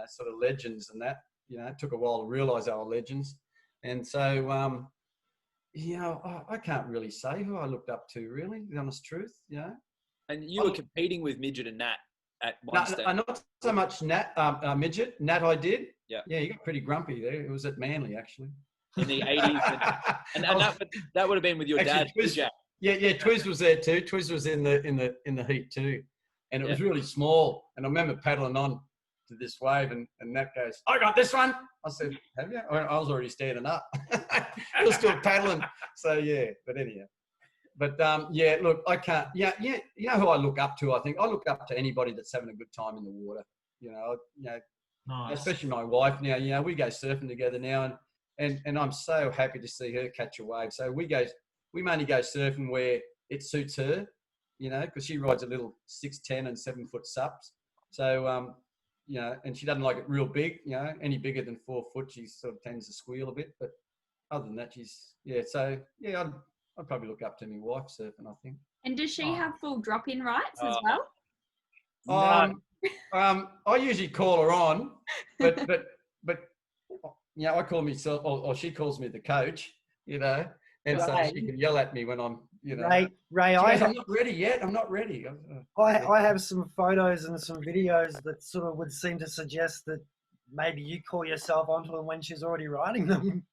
sort of legends, and that it took a while to realise they were legends. And so I can't really say who I looked up to, really, the honest truth. And you were competing with Midget and Nat at one stage. Not so much Nat, Midget. Nat I did. Yeah. Yeah, you got pretty grumpy there. It was at Manly, actually. In the 80s. And that would have been with your dad, Jack. Yeah, Twiz was there too. Twiz was in the heat too. And it was really small. And I remember paddling on to this wave, and Nat goes, "I got this one." I said, "Have you?" I was already standing up. I was still paddling. So yeah, but anyhow. But look, I can't. Yeah, you know who I look up to? I think I look up to anybody that's having a good time in the water. Nice. Especially my wife now. We go surfing together now, and I'm so happy to see her catch a wave. So we mainly go surfing where it suits her, because she rides a little 6'10" and 7 foot sups. So and she doesn't like it real big. Any bigger than 4 foot, she sort of tends to squeal a bit. But other than that, I'd probably look up to my wife surfing, I think. And does she have full drop-in rights as well? I usually call her on, but I call myself, or she calls me the coach, and so she can yell at me when I'm, Ray, I'm not ready yet. I'm not ready. I have some photos and some videos that sort of would seem to suggest that maybe you call yourself onto them when she's already riding them.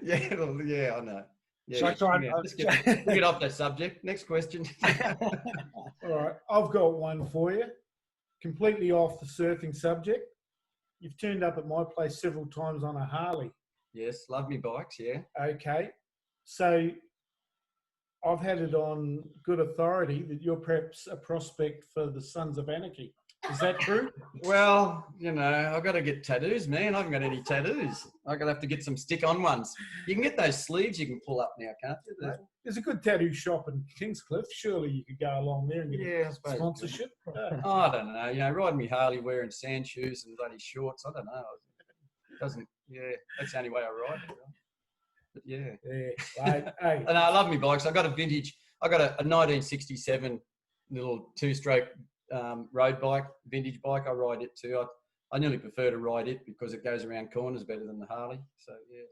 Yeah, I know. Yeah, Shall I try let's get off that subject. Next question. All right, I've got one for you. Completely off the surfing subject. You've turned up at my place several times on a Harley. Yes, love me bikes, yeah. Okay. So I've had it on good authority that you're perhaps a prospect for the Sons of Anarchy. Is that true? Well, I've got to get tattoos, man. I haven't got any tattoos. I'm going to have to get some stick-on ones. You can get those sleeves you can pull up now, can't you? There's a good tattoo shop in Kingscliff. Surely you could go along there and get I sponsorship. Oh, I don't know. Riding me Harley wearing sand shoes and bloody shorts. I don't know. It doesn't. Yeah, that's the only way I ride it. But yeah. Hey. And I love me bikes. I got a 1967 little 2-stroke road bike, vintage bike. I ride it too. I nearly prefer to ride it because it goes around corners better than the Harley. So yeah.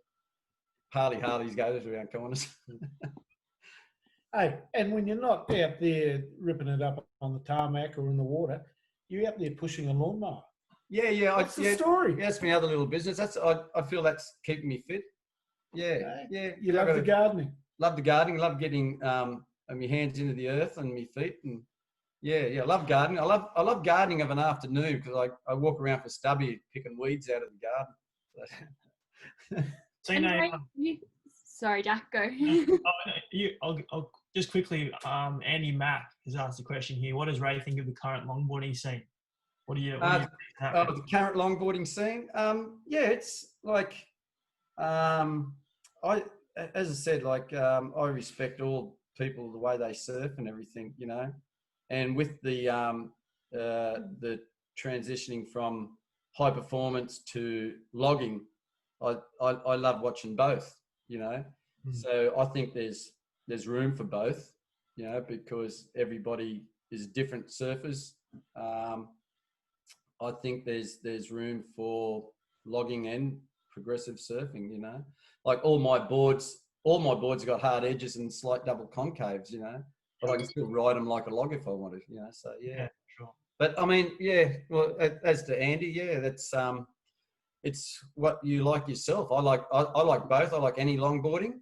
Harleys goes around corners. Hey, and when you're not out there ripping it up on the tarmac or in the water, you're out there pushing a lawnmower. Yeah. What's the story? Yeah, that's my other little business. I feel that's keeping me fit. Yeah, yeah. You love the gardening. Love the gardening. Love getting my hands into the earth and my feet, and yeah. I love gardening. I love gardening of an afternoon because I walk around for stubby picking weeds out of the garden. So, sorry, Jack, go. I'll just quickly, Andy Mack has asked a question here. What does Ray think of the current longboarding scene? What do you think? The current longboarding scene? Yeah, it's like, as I said, like, I respect all people, the way they surf and everything, you know, and with the transitioning from high performance to logging, I love watching both, you know. So I think there's room for both, you know, because everybody is different surfers. I think there's room for logging and progressive surfing, you know. Like all my boards have got hard edges and slight double concaves, you know, but I can still ride them like a log if I wanted, you know. So yeah, sure. But I mean, yeah. Well, as to Andy, yeah, that's it's what you like yourself. I like both. I like any longboarding.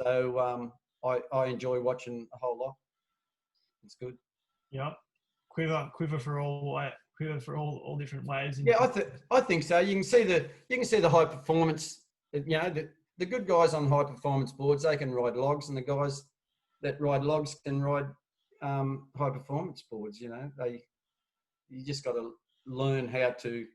So I enjoy watching a whole lot. It's good. Yeah, quiver for all different waves. Yeah, I think so. You can see the high performance. You know, the good guys on high performance boards, they can ride logs, and the guys that ride logs can ride high performance boards. You know, you just got to learn how to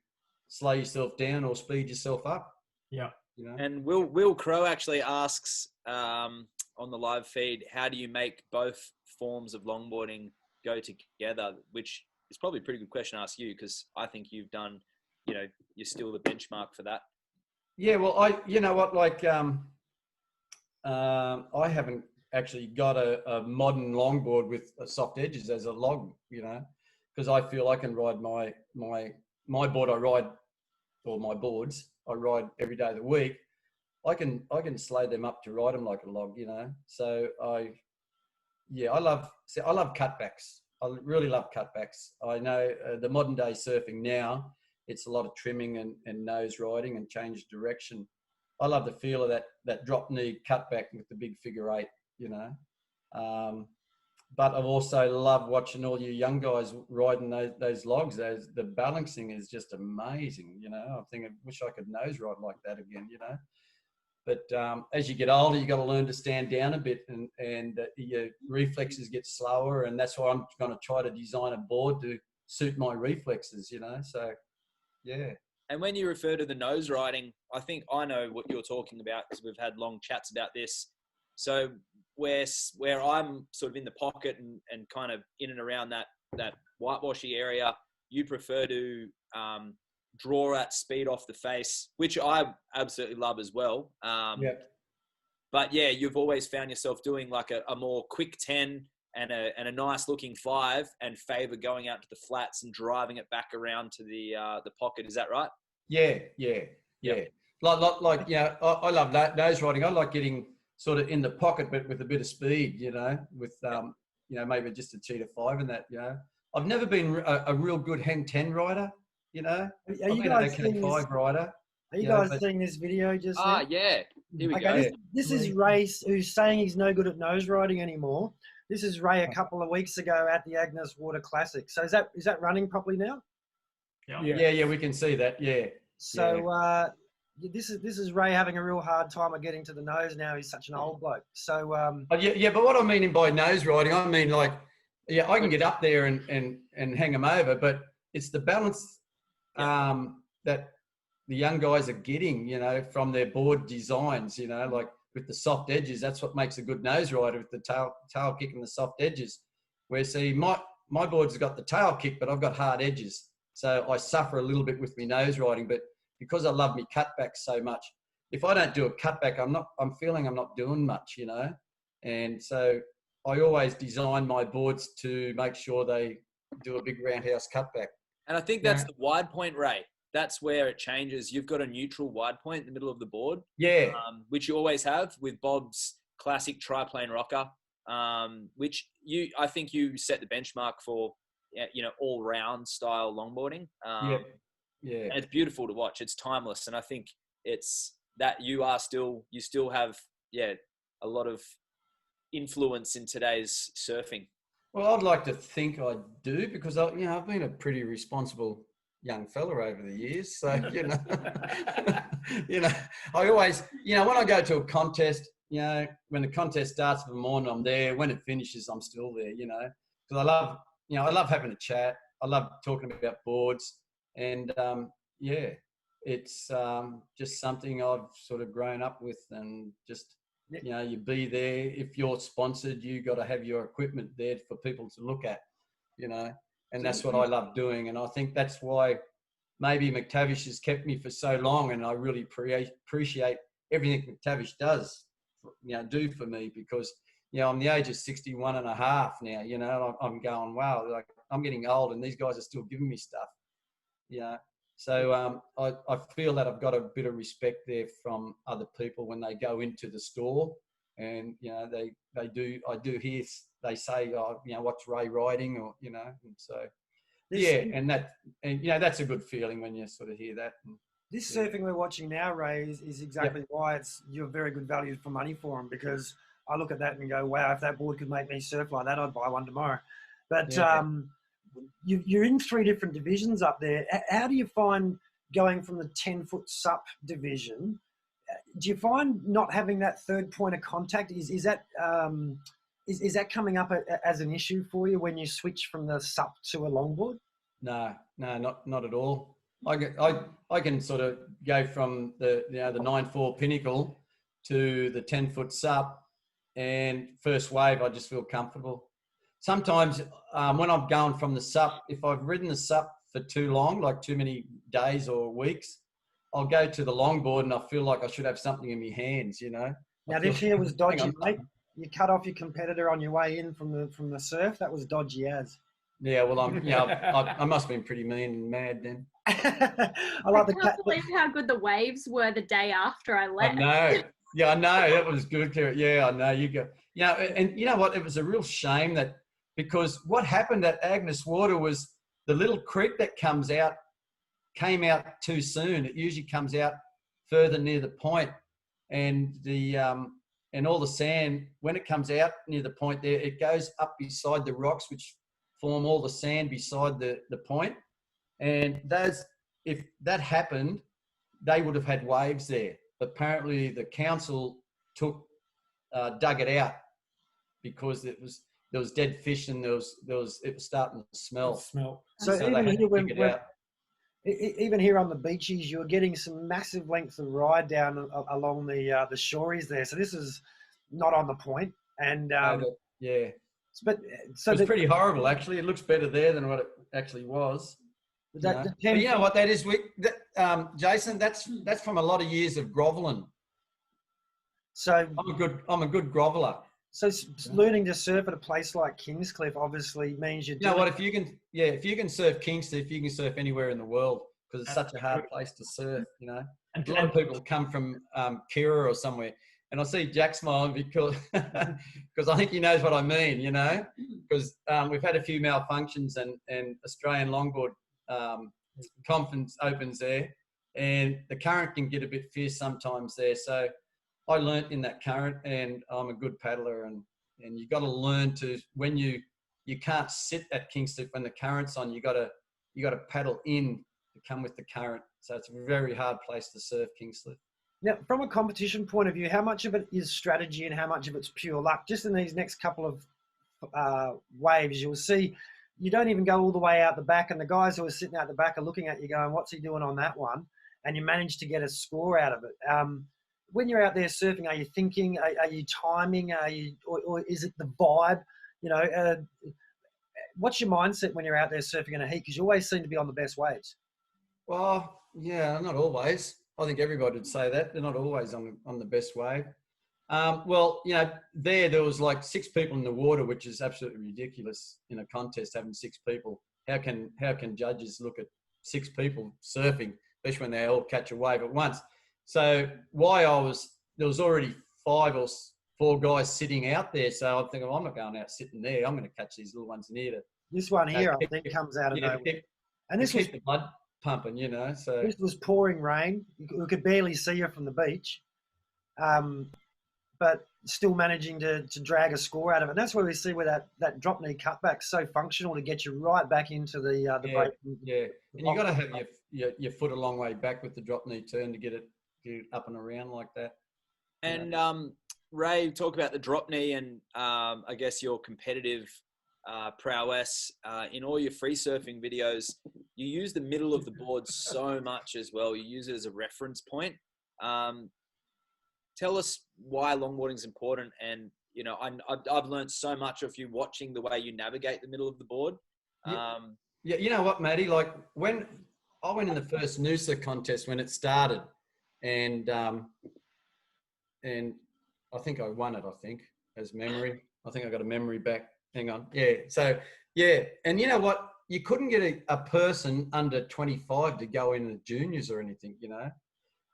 slow yourself down or speed yourself up. Yeah. You know? And Will Crow actually asks on the live feed, how do you make both forms of longboarding go together? Which is probably a pretty good question to ask you, because I think you've done, you know, you're still the benchmark for that. Yeah, well, you know what, like, I haven't actually got a modern longboard with soft edges as a log, you know, because I feel I can ride my board I ride, or my boards I ride every day of the week. I can slow them up to ride them like a log, you know. So I love cutbacks. I really love cutbacks. I know the modern day surfing now, it's a lot of trimming and nose riding and change direction. I love the feel of that drop knee cutback with the big figure eight, you know. But I've also loved watching all you young guys riding those logs. The balancing is just amazing, you know. I think I wish I could nose ride like that again, you know. But as you get older, you got to learn to stand down a bit, and your reflexes get slower, and that's why I'm going to try to design a board to suit my reflexes, you know. So, yeah. And when you refer to the nose riding, I think I know what you're talking about, because we've had long chats about this. So where I'm sort of in the pocket and kind of in and around that whitewashy area, you prefer to draw at speed off the face, which I absolutely love as well. But yeah, you've always found yourself doing like a more quick 10 and a nice looking 5, and favour going out to the flats and driving it back around to the pocket. Is that right? Yeah. Like, yeah, I love that nose riding. I like getting sort of in the pocket, but with a bit of speed, you know, with, you know, maybe just a cheetah 5 and that, you know. I've never been a real good hang 10 rider, you know. Are you guys seeing this? 5 rider. Are you guys seeing this video just now? Yeah. Here we go. This is Ray, who's saying he's no good at nose riding anymore. This is Ray a couple of weeks ago at the Agnes Water Classic. So is that running properly now? Yeah, we can see that. Yeah. So this is Ray having a real hard time of getting to the nose now. He's such an old bloke. So but what I mean by nose riding, I mean like, yeah, I can get up there and hang them over, but it's the balance that the young guys are getting, you know, from their board designs, you know, like with the soft edges. That's what makes a good nose rider, with the tail kick and the soft edges. Where see my board's got the tail kick, but I've got hard edges, so I suffer a little bit with my nose riding. But because I love me cutbacks so much, if I don't do a cutback, I'm feeling I'm not doing much, you know. And so I always design my boards to make sure they do a big roundhouse cutback. And I think that's the wide point, Ray. that's where it changes. You've got a neutral wide point in the middle of the board, Yeah. which you always have with Bob's classic triplane rocker, which I think you set the benchmark for, all round style longboarding. Yeah. And it's beautiful to watch. It's timeless. And I think it's that you still have, a lot of influence in today's surfing. Well, I'd like to think I do, because I've been a pretty responsible young fella over the years. So, I always, when I go to a contest, when the contest starts in the morning, I'm there. When it finishes, I'm still there, because I love having a chat. I love talking about boards, and it's just something I've sort of grown up with, and just, you be there. If you're sponsored, you got to have your equipment there for people to look at, and that's what I love doing. And I think that's why maybe McTavish has kept me for so long, and I really appreciate everything McTavish does, do for me, because, I'm the age of 61 and a half now, I'm going, wow, like I'm getting old and these guys are still giving me stuff, So I feel that I've got a bit of respect there from other people when they go into the store, and I do hear they say, what's Ray riding, or and so that's a good feeling when you sort of hear that. This surfing we're watching now, Ray, is exactly why you're very good value for money for them, because I look at that and go, wow, if that board could make me surf like that, I'd buy one tomorrow. But you're in 3 different divisions up there. How do you find going from the 10-foot SUP division? Do you find not having that third point of contact, is that coming up as an issue for you when you switch from the SUP to a longboard? No, not at all. I can sort of go from the 9.4 Pinnacle to the 10-foot SUP, and first wave I just feel comfortable. Sometimes when I'm going from the SUP, if I've ridden the SUP for too long, like too many days or weeks, I'll go to the longboard and I feel like I should have something in my hands, Now this year was dodgy, mate. You cut off your competitor on your way in from the surf. That was dodgy as. Yeah, well, I must have been pretty mean and mad then. I can't believe how good the waves were the day after I left. I know. Yeah, I know. That was good. Yeah, I know. You go. And you know what? It was a real shame that, because what happened at Agnes Water was the little creek that came out too soon. It usually comes out further near the point, and and all the sand, when it comes out near the point there, it goes up beside the rocks, which form all the sand beside the point. And if that happened, they would have had waves there. But apparently the council dug it out because there was dead fish, and it was starting to smell. So even here on the beaches, you're getting some massive lengths of ride down along the shories there. So this is not on the point, and But it's pretty horrible, actually. It looks better there than what it actually was. But you know what that is, Jason? That's from a lot of years of groveling. So I'm a good groveler. So learning to surf at a place like Kingscliff obviously means you know what? If you can surf Kingscliff, you can surf anywhere in the world, because it's such a hard place to surf. A lot of people come from Kira or somewhere, and I see Jack smiling because I think he knows what I mean. Because we've had a few malfunctions, and Australian Longboard conference opens there, and the current can get a bit fierce sometimes there. So I learnt in that current, and I'm a good paddler, and you got to learn to, when you can't sit at Kingscliff when the current's on, you got to paddle in to come with the current. So it's a very hard place to surf Kingscliff. Now, from a competition point of view, how much of it is strategy and how much of it's pure luck? Just in these next couple of waves, you'll see you don't even go all the way out the back, and the guys who are sitting out the back are looking at you going, what's he doing on that one? And you manage to get a score out of it. When you're out there surfing, are you thinking, are you timing, or is it the vibe? What's your mindset when you're out there surfing in a heat? Because you always seem to be on the best waves. Well, yeah, not always. I think everybody would say that. They're not always on the best wave. There was like 6 people in the water, which is absolutely ridiculous in a contest, having 6 people. How can judges look at 6 people surfing? especially when they all catch a wave at once. So there was already 5 or 4 guys sitting out there. So I'm thinking, well, I'm not going out sitting there. I'm going to catch these little ones near to. This one here, I think, comes out of nowhere. And this was keep the blood pumping, you know. So this was pouring rain. We could barely see her from the beach, but still managing to drag a score out of it. And that's where we see where that drop knee cutback's so functional to get you right back into the break. Yeah, and you got to have your foot a long way back with the drop knee turn to get it up and around like that. And Ray, talk about the drop knee and I guess your competitive prowess in all your free surfing videos. You use the middle of the board so much as well. You use it as a reference point. Tell us why longboarding is important. And, you know, I've learned so much of you watching the way you navigate the middle of the board. Yeah, you know what, Matty? Like when I went in the first Noosa contest when it started, and I think I won it, as memory. I think I got a memory back. Hang on. Yeah. So, yeah. And you know what? You couldn't get a person under 25 to go in the juniors or anything, you know.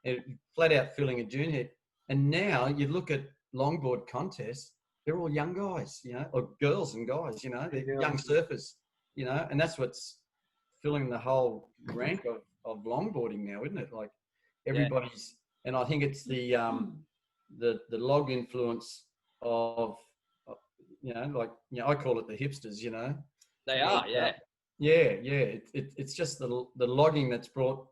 It flat out filling a junior. And now you look at longboard contests, they're all young guys, you know, or girls and guys, you know, they're young surfers, you know, and that's what's filling the whole rank of longboarding now, isn't it? Like everybody's, and I think it's the log influence of, you know, like, you know, I call it the hipsters, you know. They are, yeah. It's just the logging that's brought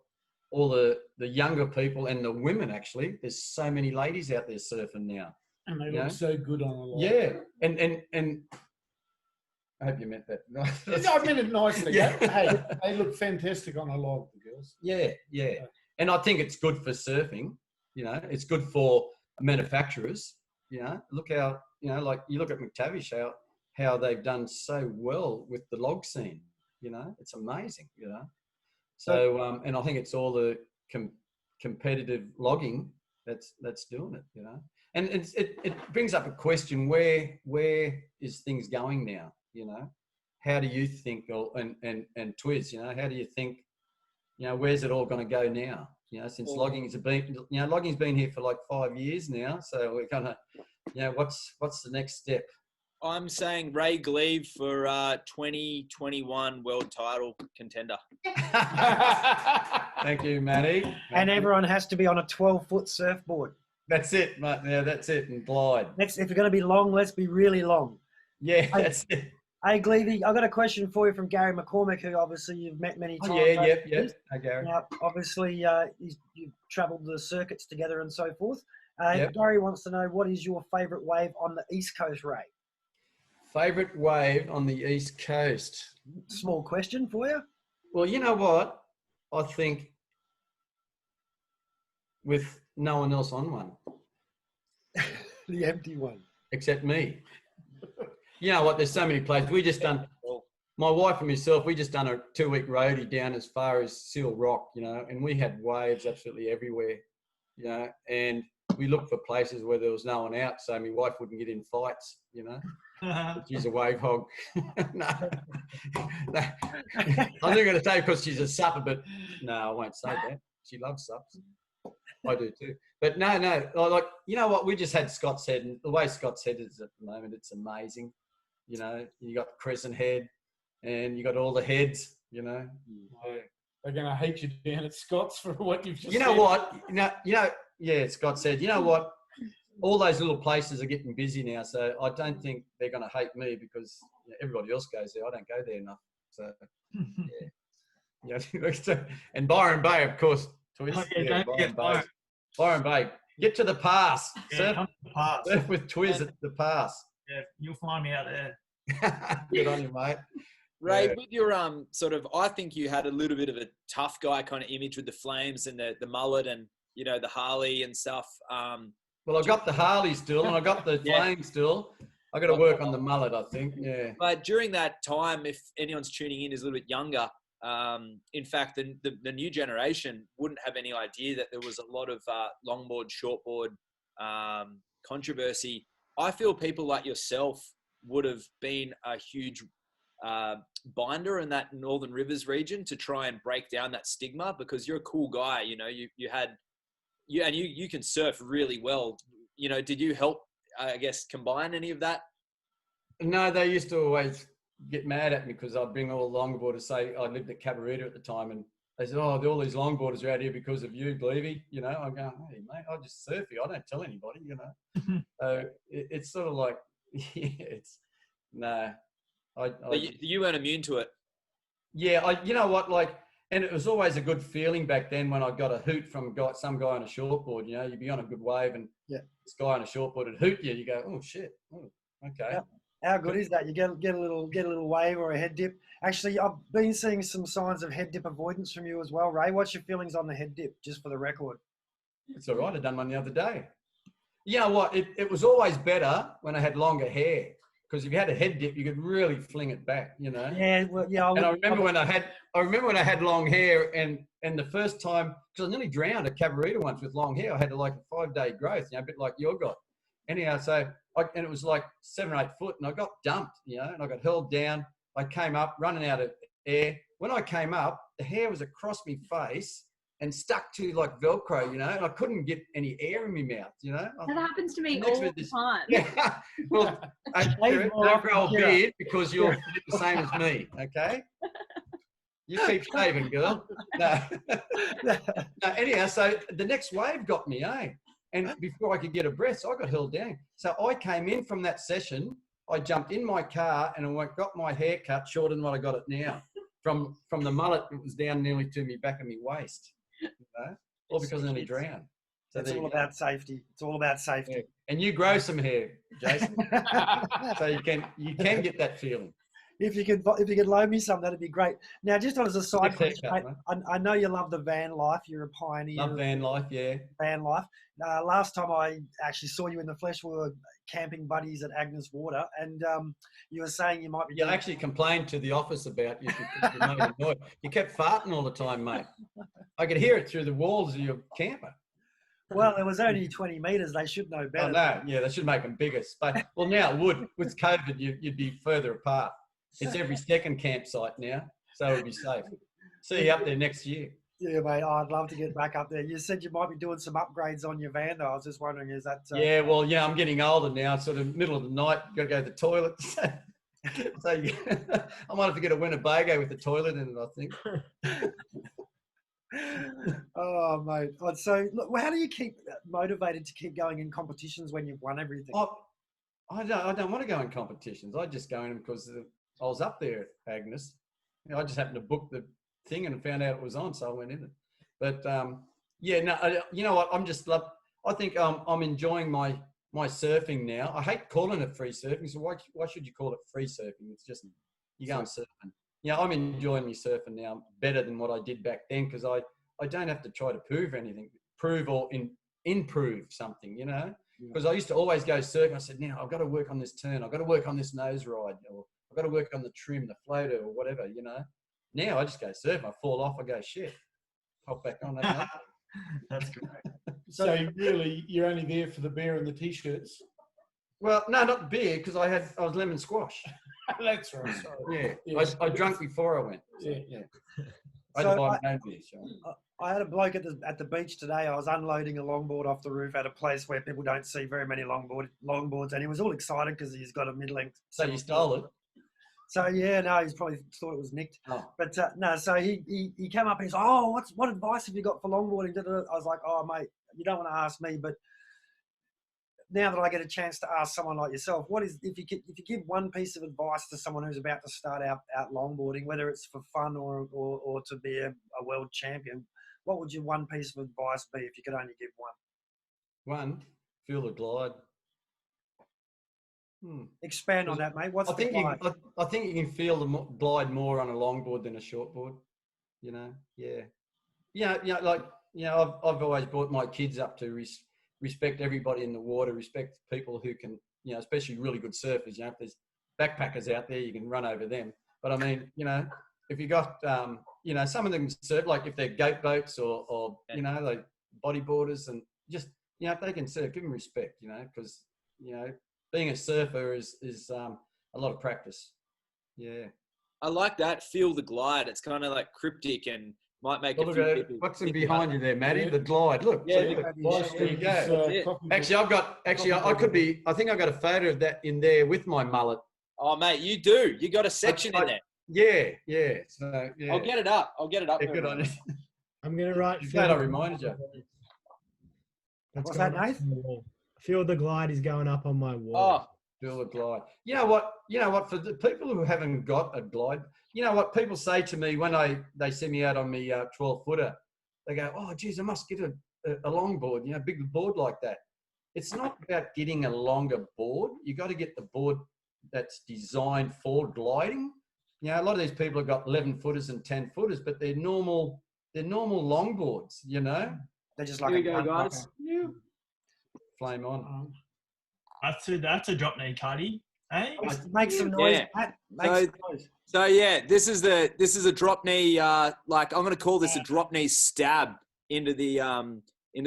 all the younger people and the women, actually. There's so many ladies out there surfing now. And they look so good on a log. Yeah. And I hope you meant that. No, I meant it nicely. Yeah. Hey, they look fantastic on a log, the girls. Yeah. And I think it's good for surfing, you know. It's good for manufacturers, you know. Look how, you know, like you look at McTavish, how they've done so well with the log scene, you know. It's amazing, you know. So, and I think it's all the competitive logging that's doing it, you know. And it brings up a question: where is things going now? You know, how do you think? And Twiz, you know, how do you think? You know, where's it all going to go now? You know, since logging's been here for like 5 years now. So we're gonna, you know, what's the next step? I'm saying Ray Gleave for 2021 world title contender. Thank you, Matty. And everyone has to be on a 12-foot surfboard. That's it, mate. Yeah, that's it. And glide. If you're going to be long, let's be really long. Yeah, that's it. Hey, Gleavey, I've got a question for you from Gary McCormick, who obviously you've met many times. Yeah. Hey, Gary. Now, obviously, you've travelled the circuits together and so forth. Yep. Gary wants to know, what is your favourite wave on the East Coast, Ray? Favourite wave on the East Coast? Small question for you. Well, you know what? I think with no one else on one. The empty one. Except me. You know what? There's so many places. We just done, my wife and myself, we just done a 2-week roadie down as far as Seal Rock, you know, and we had waves absolutely everywhere, you know, and we looked for places where there was no one out, so my wife wouldn't get in fights, you know. She's a wave hog. No. I'm not going to say because she's a supper, but no, I won't say that. She loves sups. I do too. But no, like, you know what? We just had Scott's Head, and the way Scott's Head is at the moment, it's amazing. You know, you got Crescent Head, and you got all the heads, you know. Yeah. They're going to hate you down at Scott's for what you've just You know said. what? You know, yeah, Scott said, you know what? All those little places are getting busy now, so I don't think they're going to hate me because everybody else goes there. I don't go there enough. So, yeah. And Byron Bay, of course. Byron Bay. Get to the pass. Yeah, Surf with Twiz at the pass. Yeah, you'll find me out there. Good on you, mate. Ray, with your sort of, I think you had a little bit of a tough guy kind of image with the flames and the mullet and, you know, the Harley and stuff. Well, I got the Harley still, and I got the flame still. I got to work on the mullet, I think. Yeah. But during that time, if anyone's tuning in is a little bit younger, in fact, the new generation wouldn't have any idea that there was a lot of longboard, shortboard controversy. I feel people like yourself would have been a huge binder in that Northern Rivers region to try and break down that stigma, because you're a cool guy, you know, you can surf really well. You know, did you help, I guess, combine any of that? No, they used to always get mad at me because I'd bring all the longboarders. Say I lived at Cabarita at the time, and they said, "Oh, all these longboarders are out here because of you, Gleave." You know, I'm going, "Hey, mate, I just surf here. I don't tell anybody." You know, so it's sort of like, it's no. But you weren't immune to it. Yeah, you know what, like, and it was always a good feeling back then when I got a hoot from some guy on a shortboard. You know, you'd be on a good wave, and this guy on a shortboard would hoot you. You go, "Oh shit, oh, okay." How good is that? You get a little wave or a head dip. Actually, I've been seeing some signs of head dip avoidance from you as well, Ray. What's your feelings on the head dip, just for the record? It's all right. I done one the other day. You know what? It was always better when I had longer hair, because if you had a head dip, you could really fling it back. You know. Yeah, well, yeah. I remember when I had long hair, and the first time, because I nearly drowned at Cabarita once with long hair. I had like a 5-day growth, you know, a bit like you got. Anyhow, and it was like 7 or 8 foot, and I got dumped, you know, and I got held down. I came up running out of air. When I came up, the hair was across my face and stuck to like Velcro, you know, and I couldn't get any air in my mouth, you know. That happens to me all the time. Yeah. Well, don't grow a beard because you're the same as me, okay? You keep shaving, girl. No. Anyhow, so the next wave got me, eh? And before I could get a breath, so I got held down. So I came in from that session. I jumped in my car and I got my hair cut shorter than what I got it now. From the mullet, it was down nearly to me back of my waist. You know? All because I nearly drowned. So it's all about safety. It's all about safety. Yeah. And you grow some hair, Jason. So you can get that feeling. If you could loan me some, that'd be great. Now, just as a side question, I know you love the van life. You're a pioneer. Love van life, yeah. Van life. Last time I actually saw you in the flesh, we were camping buddies at Agnes Water, and you were saying you might be. You actually complained to the office about you. You made a noise. You kept farting all the time, mate. I could hear it through the walls of your camper. Well, it was only 20 metres. They should know better. Oh, no. Yeah, they should make them bigger. But, well, now it would. With COVID, you'd be further apart. It's every second campsite now, so it'll be safe. See you up there next year. Yeah, mate. I'd love to get back up there. You said you might be doing some upgrades on your van, though. I was just wondering, is that... Yeah, well, yeah, I'm getting older now. Sort of middle of the night, got to go to the toilet. So I might have to get a Winnebago with the toilet in it, I think. Oh, mate. So, look, how do you keep motivated to keep going in competitions when you've won everything? I don't want to go in competitions. I just go in because I was up there at Agnes. You know, I just happened to book the thing and found out it was on, so I went in it. But yeah, no, you know what? I think I'm enjoying my surfing now. I hate calling it free surfing. So why should you call it free surfing? It's just you go and surfing. Yeah, I'm enjoying my surfing now better than what I did back then, because I don't have to try to prove or improve something, you know. Because I used to always go surfing. I said, now I've got to work on this turn. I've got to work on this nose ride, or I've got to work on the trim, the floater, or whatever, you know. Now I just go surf. I fall off. I go, shit. Hop back on. That's great. So really, you're only there for the beer and the t-shirts? Well, no, not the beer, because I was lemon squash. That's right. Sorry. Yeah. Yes. I drank before I went. So, Yeah. I had to buy my own beer. So. I had a bloke at the beach today. I was unloading a longboard off the roof at a place where people don't see very many longboards, and he was all excited because he's got a mid-length. So you stole it? So yeah, no, he's probably thought it was nicked. Oh. But no, so he came up and he's like, oh, what advice have you got for longboarding? I was like, oh mate, you don't want to ask me, but now that I get a chance to ask someone like yourself, if you give one piece of advice to someone who's about to start out longboarding, whether it's for fun or to be a world champion, what would your one piece of advice be if you could only give one? One, feel the glide. Expand on that, mate. I think you can feel the glide more on a longboard than a shortboard. You know, yeah. I've always brought my kids up to respect everybody in the water, respect people who can, you know, especially really good surfers. You know, if there's backpackers out there, you can run over them. But I mean, you know, if you got, you know, some of them surf, like if they're goat boats or you know, like bodyboarders, and just, you know, if they can surf, give them respect, you know, because, you know, being a surfer is a lot of practice. Yeah. I like that. Feel the glide. It's kind of like cryptic and might make Well, a look few at people. what's in think behind you there, Matty? The glide. Look. Yeah, look, look. look. There you go. Actually, I've got. Actually, I could be. I think I've got a photo of that in there with my mullet. Oh, mate, you do. You got a section in there. Yeah. So yeah. I'll get it up. Yeah, good on you. I'm gonna write. Glad I reminded you. That's What's that, going up Nath? on the wall. Feel the glide is going up on my wall. Oh, Feel the glide. You know what? For the people who haven't got a glide, you know what people say to me when they see me out on me 12-footer, they go, "Oh, geez, I must get a long board, big board like that." It's not about getting a longer board. You got to get the board that's designed for gliding. A lot of these people have got 11-footers and 10-footers, but they're normal long boards. They're just like here a we go, gun guys. rocker. Flame on. That's a drop knee, Cuddy. Hey, Make some noise, Yeah. Matt. Make some noise. So yeah, this is a drop knee. Like I'm going to call this a drop knee stab into the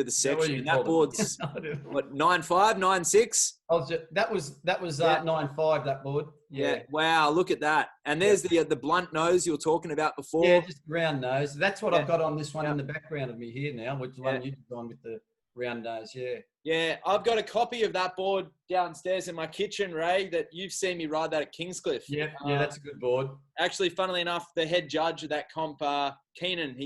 section. That board's what 9.5, 9.6. That was 9.5. That board. Yeah. Wow. Look at that. And there's the blunt nose you were talking about before. Yeah, just round nose. That's what I've got on this one in the background of me here now, which is one you designed with the round nose. Yeah. Yeah. I've got a copy of that board downstairs in my kitchen, Ray, that you've seen me ride that at Kingscliff. Yeah. That's a good board. Actually, funnily enough, the head judge of that comp, Keenan,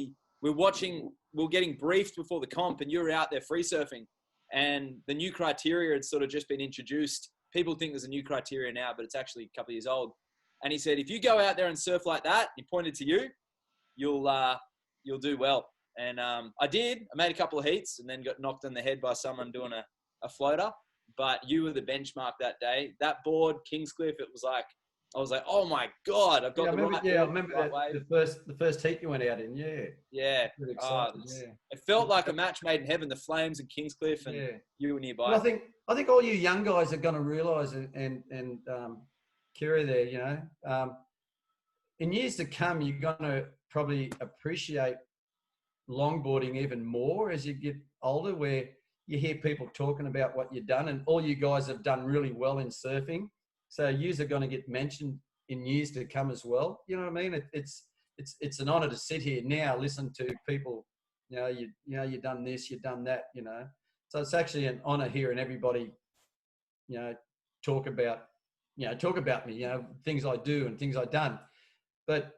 we're getting briefed before the comp, and you were out there free surfing, and the new criteria had sort of just been introduced. People think there's a new criteria now, but it's actually a couple of years old. And he said, if you go out there and surf like that, he pointed to you, you'll do well. And I did. I made a couple of heats and then got knocked on the head by someone doing a floater. But you were the benchmark that day. That board, Kingscliff, I was like, oh my God, I've got I remember the first heat you went out in. Yeah. Yeah. Really excited, It felt like a match made in heaven. The Flames and Kingscliff, and you were nearby. Well, I think all you young guys are going to realise, and Kira there, in years to come, you're going to probably appreciate longboarding even more as you get older, where you hear people talking about what you've done, and all you guys have done really well in surfing. So yous are going to get mentioned in years to come as well. You know what I mean? It's an honour to sit here now, listen to people. You've done this, you've done that. So it's actually an honour hearing everybody, talk about me. Things I do and things I've done. But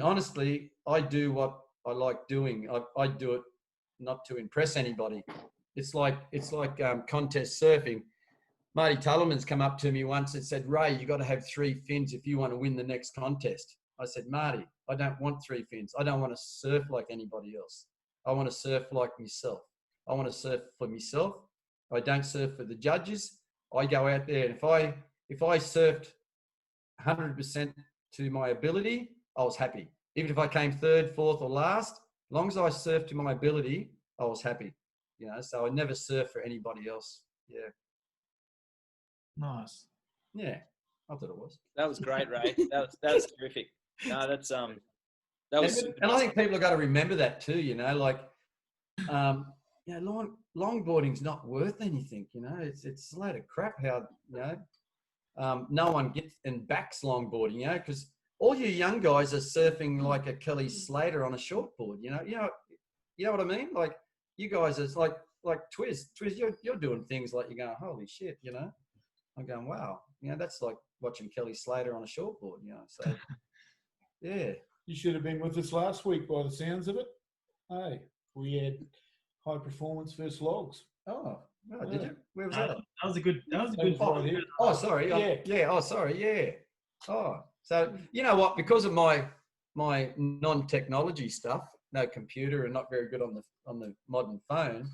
honestly, I do what I like doing. I do it not to impress anybody. It's like contest surfing. Marty Tullerman's come up to me once and said, "Ray, you got to have 3 fins if you want to win the next contest." I said, "Marty, I don't want 3 fins. I don't want to surf like anybody else. I want to surf like myself. I want to surf for myself. I don't surf for the judges. I go out there, and if I surfed 100% to my ability, I was happy. Even if I came 3rd, 4th, or last, as long as I surfed to my ability, I was happy. So I never surf for anybody else." Yeah. nice. Yeah, I thought it was. That was great, Ray. That was terrific. No, that was. And I think people have got to remember that too. Longboarding's not worth anything. It's a load of crap. How no one gets and backs longboarding. Because all you young guys are surfing like a Kelly Slater on a shortboard. You know what I mean? Like you guys are like Twiz. Twiz, you're doing things like you're going, holy shit. I'm going, wow. That's like watching Kelly Slater on a shortboard. So yeah. You should have been with us last week by the sounds of it. Hey, we had high performance versus logs. Oh, did you? Where was that? That was a good. Right here. Oh, sorry. Yeah. Oh, sorry. Yeah. Oh, so you know what? Because of my non-technology stuff, no computer, and not very good on the modern phone,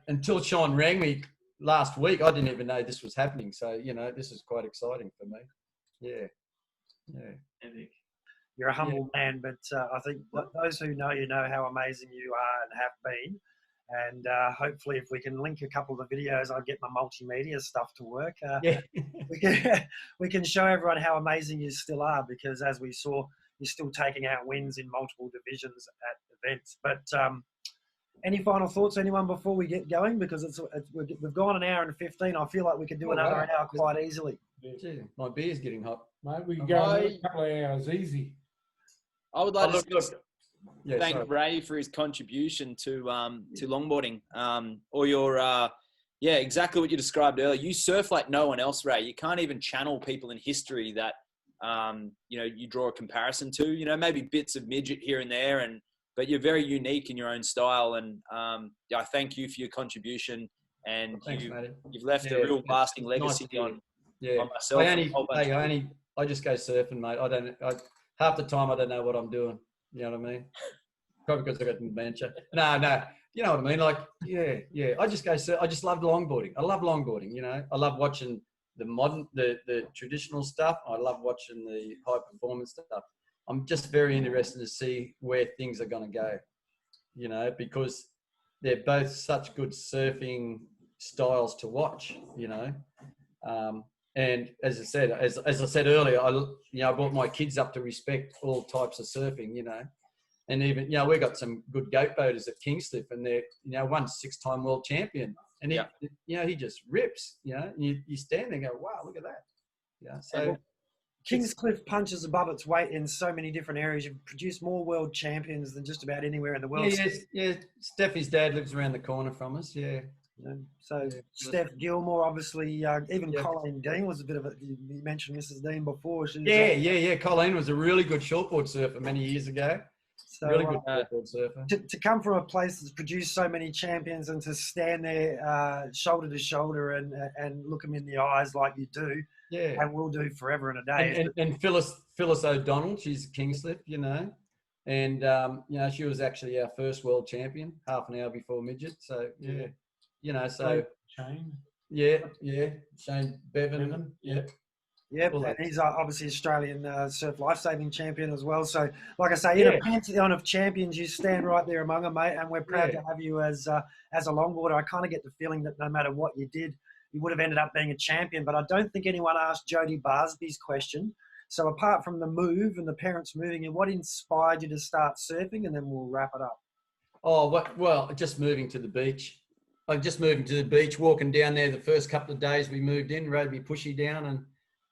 until Sean rang me last week, I didn't even know this was happening. So this is quite exciting for me. Yeah. Epic. You're a humble man, but I think those who know you know how amazing you are and have been. And hopefully, if we can link a couple of the videos, I'll get my multimedia stuff to work. We can show everyone how amazing you still are, because as we saw, you're still taking out wins in multiple divisions at events. But any final thoughts, anyone, before we get going? Because we've gone an hour and 15. I feel like we could do another hour quite easily. Gee, my beer's getting hot. Mate, we can go another couple of hours easy. I would like to Yeah, thank sorry. Ray for his contribution to longboarding. Or your exactly what you described earlier. You surf like no one else, Ray. You can't even channel people in history that you draw a comparison to. Maybe bits of midget here and there, but you're very unique in your own style. And I thank you for your contribution. And Thanks, you've left a real lasting legacy on myself. I just go surfing, mate. Half the time I don't know what I'm doing. You know what I mean? Probably because I got dementia. No. You know what I mean? Like, yeah. I just go surf. I just love longboarding. I love longboarding. I love watching the traditional stuff. I love watching the high performance stuff. I'm just very interested to see where things are going to go. Because they're both such good surfing styles to watch. And as I said earlier, I brought my kids up to respect all types of surfing, and even, we got some good goat boaters at Kingscliff, and they're, one 6-time world champion, and he just rips, you stand there and go, wow, look at that. Yeah. So Kingscliff punches above its weight in so many different areas. You've produced more world champions than just about anywhere in the world. Yeah. Steffi's dad lives around the corner from us. Yeah. So Steph Gilmore, obviously, even Colleen Dean was a bit of a. You mentioned Mrs. Dean before. Yeah. Colleen was a really good shortboard surfer many years ago. So, really good shortboard surfer. To come from a place that's produced so many champions and to stand there shoulder to shoulder and look them in the eyes like you do, and will do forever and a day. And Phyllis O'Donnell, she's Kingscliff, and she was actually our first world champion half an hour before midget. So Shane. Shane Bevan. Yep, and he's obviously Australian surf lifesaving champion as well. So, like I say, in a pantheon of champions, you stand right there among them, mate. And we're proud to have you as a longboarder. I kind of get the feeling that no matter what you did, you would have ended up being a champion. But I don't think anyone asked Jodie Barsby's question. So, apart from the move and the parents moving in, what inspired you to start surfing? And then we'll wrap it up. Well, just moving to the beach. Walking down there the first couple of days we moved in, rode me pushy down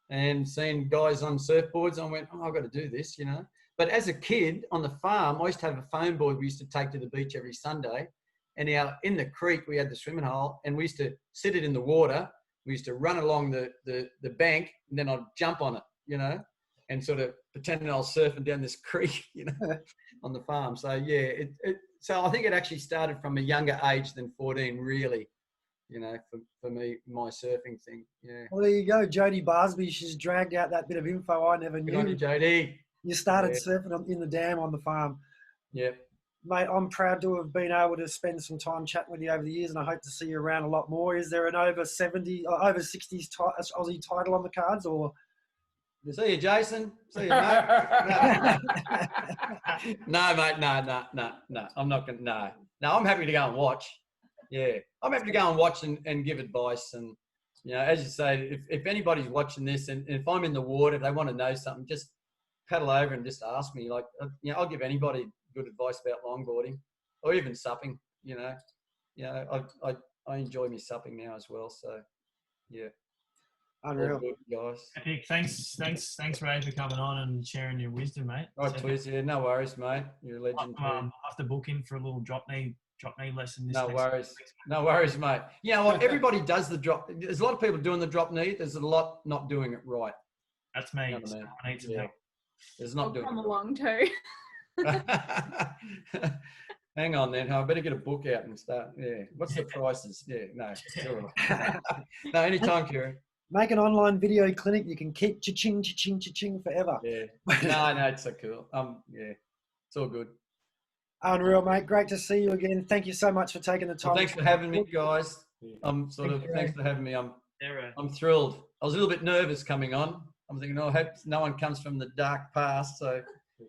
and seeing guys on surfboards. I went, I've got to do this, But as a kid on the farm, I used to have a foam board we used to take to the beach every Sunday. And in the creek, we had the swimming hole, and we used to sit it in the water. We used to run along the bank, and then I'd jump on it, and sort of pretending I was surfing down this creek, on the farm. So, so I think it actually started from a younger age than 14, really, for me, my surfing thing. Yeah. Well, there you go. Jodie Barsby, she's dragged out that bit of info I never knew. Good on you, Jodie. You started surfing in the dam on the farm. Yep. Mate, I'm proud to have been able to spend some time chatting with you over the years, and I hope to see you around a lot more. Is there an over 70, over 60s Aussie title on the cards, or? See you, Jason. See you, mate. No, mate. No. I'm not going to. No, I'm happy to go and watch. Yeah. I'm happy to go and watch and give advice. And, as you say, if anybody's watching this and if I'm in the water, if they want to know something, just paddle over and just ask me. Like, I'll give anybody good advice about longboarding or even supping, I enjoy me supping now as well. So, yeah. Unreal. Good, guys. Epic. Thanks, Ray, for coming on and sharing your wisdom, mate. Right, please. Yeah, no worries, mate. You're a legend. I'll have to book in for a little drop knee lesson. No worries, mate. You know what? Everybody does the drop. There's a lot of people doing the drop knee. There's a lot not doing it right. That's me. I need some help. There's not doing. Come along too. Hang on then. I better get a book out and start. Yeah. What's the prices? Yeah. No. No. Anytime, Kieran. Make an online video clinic. You can keep cha-ching forever. Yeah. No, it's so cool. Yeah. It's all good. Unreal, mate. Great to see you again. Thank you so much for taking the time. Well, thanks for having me, guys. Thanks for having me. I'm thrilled. I was a little bit nervous coming on. I'm thinking, I hope no one comes from the dark past, so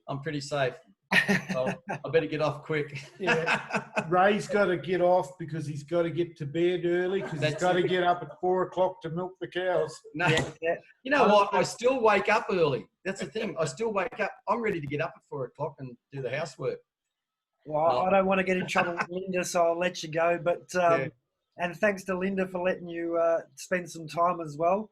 I'm pretty safe. So I better get off quick. Yeah. Ray's got to get off because he's got to get to bed early because he's got to get up at 4 o'clock to milk the cows. No. Yeah. You know what? I still wake up early. That's the thing. I still wake up. I'm ready to get up at 4 o'clock and do the housework. Well, I don't want to get in trouble with Linda, so I'll let you go. But and thanks to Linda for letting you spend some time as well.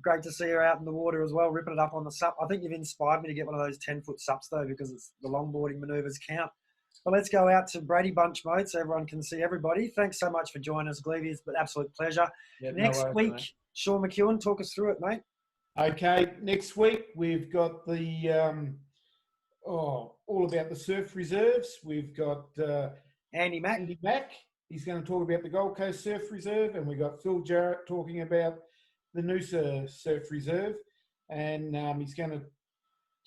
Great to see her out in the water as well, ripping it up on the sup. I think you've inspired me to get one of those 10-foot sups though, because it's the longboarding manoeuvres count. But let's go out to Brady Bunch mode so everyone can see everybody. Thanks so much for joining us, Gleave. It's an absolute pleasure. Yeah, Next no worries, week, mate. Sean McEwen, talk us through it, mate. Okay, next week we've got the all about the surf reserves. We've got Andy Mack. Andy Mack. He's going to talk about the Gold Coast Surf Reserve, and we've got Phil Jarrett talking about the Noosa Surf Reserve, and he's going to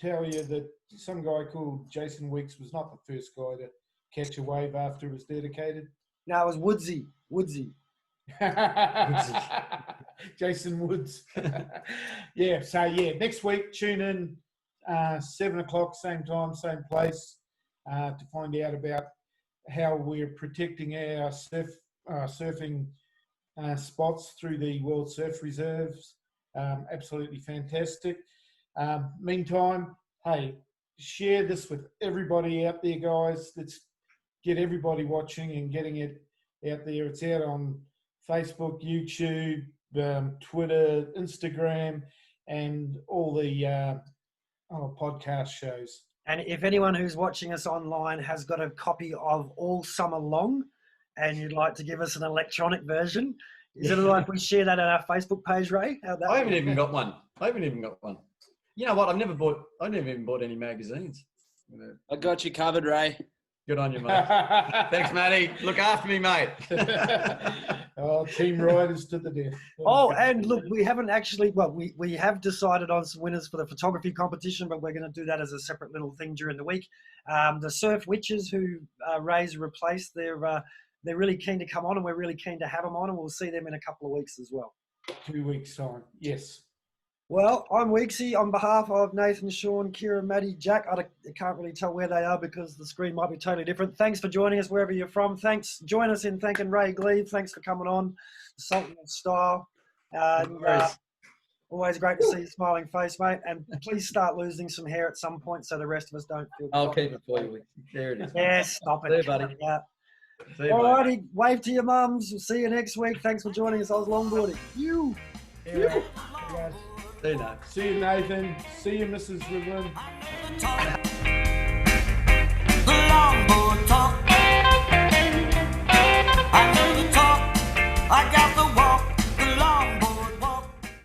tell you that some guy called Jason Weeks was not the first guy to catch a wave after it was dedicated. No, it was Woodsy. Jason Woods. Yeah, next week, tune in 7 o'clock, same time, same place, to find out about how we're protecting our surfing spots through the World Surf Reserves. Absolutely fantastic. Meantime, hey, share this with everybody out there, guys. Let's get everybody watching and getting it out there. It's out on Facebook, YouTube, Twitter, Instagram, and all the podcast shows. And if anyone who's watching us online has got a copy of All Summer Long and you'd like to give us an electronic version, is it all right if we share that on our Facebook page, Ray? I haven't even got one. You know what? I never even bought any magazines. I got you covered, Ray. Good on you, mate. Thanks, Matty. Look after me, mate. Team riders to the death. Oh, and look, we haven't actually, we have decided on some winners for the photography competition, but we're going to do that as a separate little thing during the week. The Surf Witches, who Ray's replaced, they're really keen to come on, and we're really keen to have them on, and we'll see them in a couple of weeks as well. 2 weeks' time, yes. Well, I'm Weeksy on behalf of Nathan, Sean, Kira, Maddie, Jack. I can't really tell where they are because the screen might be totally different. Thanks for joining us wherever you're from. Thanks. Join us in thanking Ray Gleave. Thanks for coming on. Sultan of Style. Always great to see your smiling face, mate. And please start losing some hair at some point so the rest of us don't feel. I'll keep it for you. There it is. Yeah, stop it. See you, buddy. See you, all righty. Wave to your mums. We'll see you next week. Thanks for joining us. I was longboarding. Yeah. Guys. See you, Nathan. See you, Mrs. Riblin.